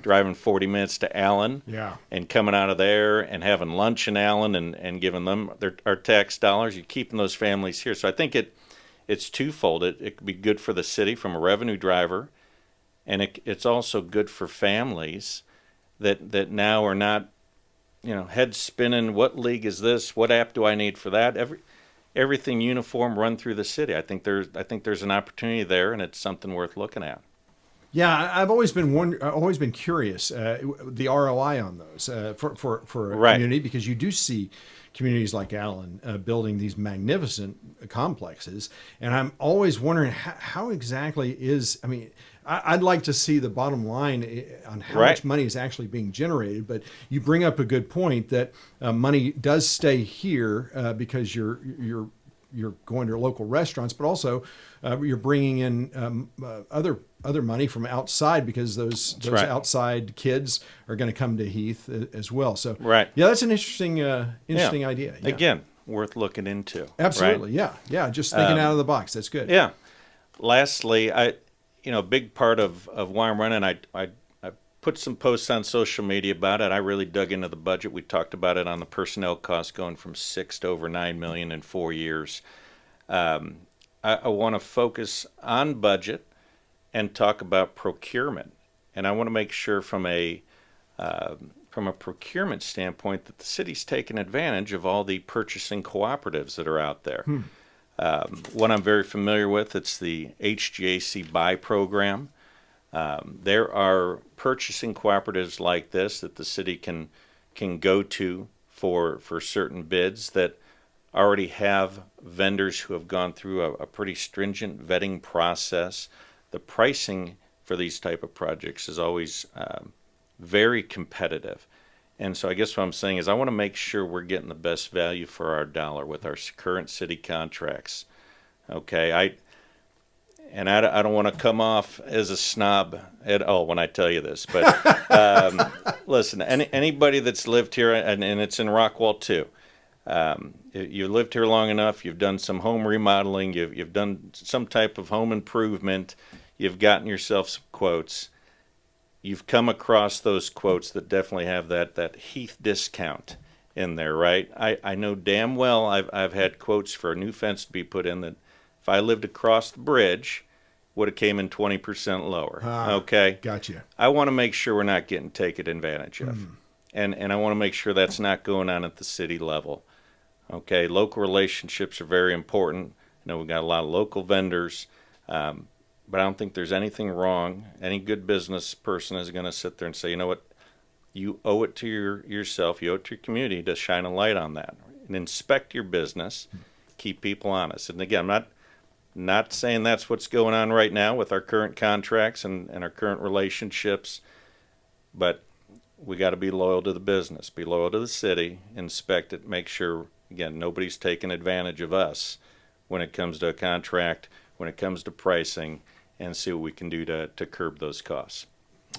driving 40 minutes to Allen and coming out of there and having lunch in Allen and giving them our tax dollars. You're keeping those families here. So I think it's twofold. It could be good for the city from a revenue driver, and it's also good for families that now are not, head spinning. What league is this? What app do I need for that? Everything uniform run through the city. I think there's an opportunity there, and it's something worth looking at. Yeah, I've always been curious the ROI on those for a community, because you do see communities like Allen building these magnificent complexes, and I'm always wondering how exactly is. I mean, I'd like to see the bottom line on how much money is actually being generated. But you bring up a good point that money does stay here because you're going to local restaurants, but also you're bringing in other money from outside, because those outside kids are going to come to Heath as well. So yeah, that's an interesting idea. Yeah. Again, worth looking into. Absolutely, yeah. Just thinking out of the box. That's good. Yeah. Lastly, a big part of why I'm running, I put some posts on social media about it. I really dug into the budget. We talked about it on the personnel costs going from $6 to over $9 million in 4 years. I want to focus on budget and talk about procurement. And I want to make sure from a from a procurement standpoint that the city's taken advantage of all the purchasing cooperatives that are out there. One I'm very familiar with, it's the HGAC Buy program. There are purchasing cooperatives like this that the city can go to for certain bids that already have vendors who have gone through a pretty stringent vetting process. The pricing for these type of projects is always very competitive. And so I guess what I'm saying is I want to make sure we're getting the best value for our dollar with our current city contracts. Okay, I don't want to come off as a snob at all when I tell you this, but listen, anybody that's lived here, and it's in Rockwall too, you lived here long enough, you've done some home remodeling, you've done some type of home improvement, you've gotten yourself some quotes. You've come across those quotes that definitely have that Heath discount in there, right? I know damn well I've had quotes for a new fence to be put in that if I lived across the bridge, would have came in 20% lower. Okay? Gotcha. I want to make sure we're not getting taken advantage of. And I want to make sure that's not going on at the city level. Okay? Local relationships are very important. You know, we've got a lot of local vendors. But I don't think there's anything wrong. Any good business person is going to sit there and say, you know what, you owe it to yourself, you owe it to your community to shine a light on that and inspect your business, keep people honest. And again, I'm not saying that's what's going on right now with our current contracts and our current relationships, but we got to be loyal to the business, be loyal to the city, inspect it, make sure, again, nobody's taking advantage of us when it comes to a contract, when it comes to pricing, and see what we can do to curb those costs.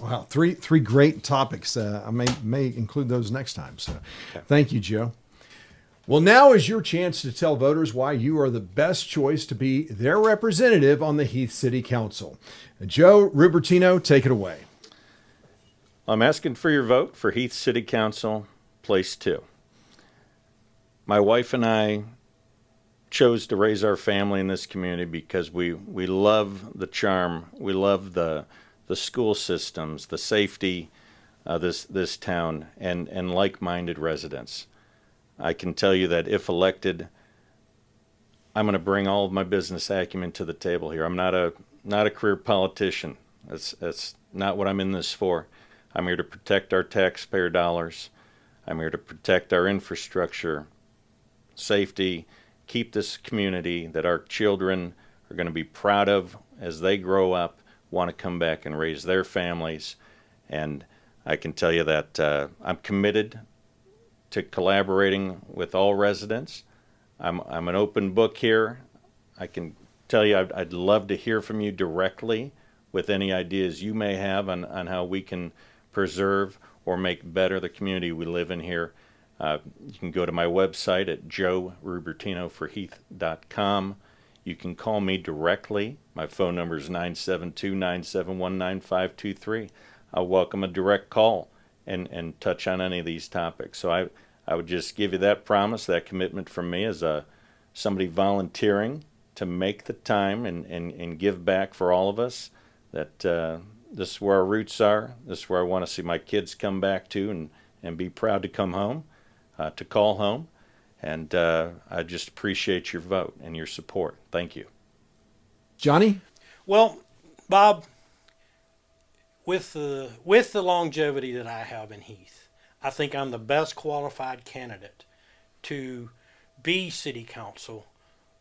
Wow, three great topics. I may include those next time. So, Okay. Thank you, Joe. Well, now is your chance to tell voters why you are the best choice to be their representative on the Heath City Council. Joe Rubertino, take it away. I'm asking for your vote for Heath City Council, Place 2. My wife and I chose to raise our family in this community because we love the charm, we love the school systems, the safety of this town, and like-minded residents. I can tell you that if elected, I'm going to bring all of my business acumen to the table here. I'm not a career politician. That's not what I'm in this for. I'm here to protect our taxpayer dollars. I'm here to protect our infrastructure, safety, keep this community that our children are going to be proud of as they grow up, want to come back and raise their families. And I can tell you that I'm committed to collaborating with all residents. I'm an open book here. I can tell you I'd love to hear from you directly with any ideas you may have on how we can preserve or make better the community we live in here. You can go to my website at joerubertinoforheath.com. You can call me directly. My phone number is 972-971-9523. I'll welcome a direct call and touch on any of these topics. So I would just give you that promise, that commitment from me as somebody volunteering to make the time and give back for all of us, that this is where our roots are. This is where I want to see my kids come back to and be proud to come home. To call home, and I just appreciate your vote and your support. Thank you. Johnny? Well, Bob, with the longevity that I have in Heath, I think I'm the best qualified candidate to be city council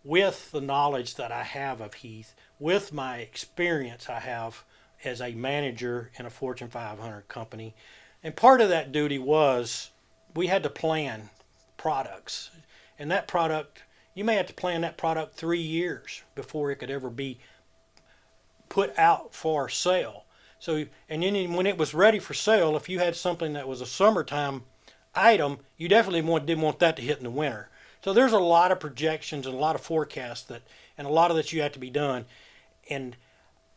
with the knowledge that I have of Heath, with my experience I have as a manager in a Fortune 500 company. And part of that duty was we had to plan products, and that product, you may have to plan that product 3 years before it could ever be put out for sale. So, and then when it was ready for sale, if you had something that was a summertime item, you definitely didn't want that to hit in the winter. So there's a lot of projections and a lot of forecasts and a lot of that you have to be done. And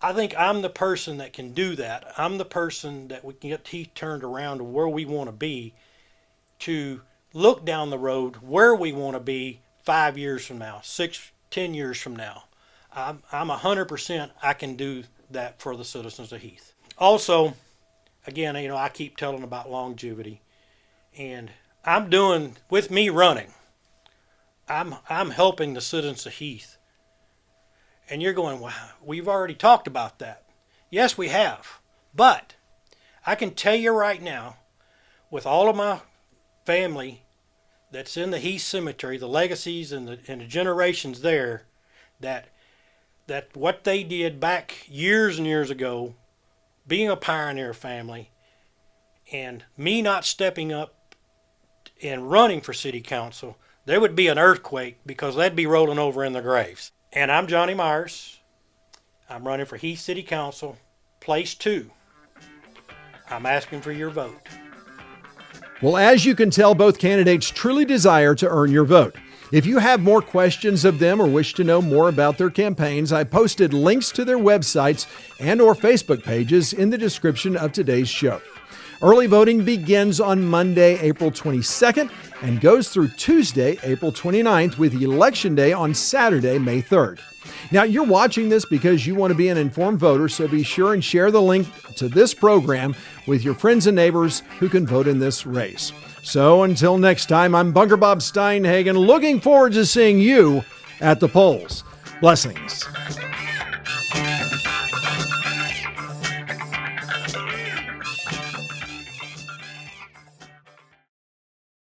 I think I'm the person that can do that. I'm the person that we can get Heath turned around to where we want to be, to look down the road where we want to be 5 years from now, 6, 10 years from now. I'm 100% I can do that for the citizens of Heath. Also, again, I keep telling about longevity. And I'm doing, with me running, I'm helping the citizens of Heath. And you're going, well, we've already talked about that. Yes, we have. But I can tell you right now, with all of my family that's in the Heath Cemetery, the legacies and the generations there, that what they did back years and years ago, being a pioneer family, and me not stepping up and running for city council, there would be an earthquake because they'd be rolling over in their graves. And I'm Johnny Myers. I'm running for Heath City Council, place 2. I'm asking for your vote. Well, as you can tell, both candidates truly desire to earn your vote. If you have more questions of them or wish to know more about their campaigns, I posted links to their websites and or Facebook pages in the description of today's show. Early voting begins on Monday, April 22nd and goes through Tuesday, April 29th, with Election Day on Saturday, May 3rd. Now, you're watching this because you want to be an informed voter, so be sure and share the link to this program with your friends and neighbors who can vote in this race. So until next time, I'm Bunker Bob Steinhagen, looking forward to seeing you at the polls. Blessings.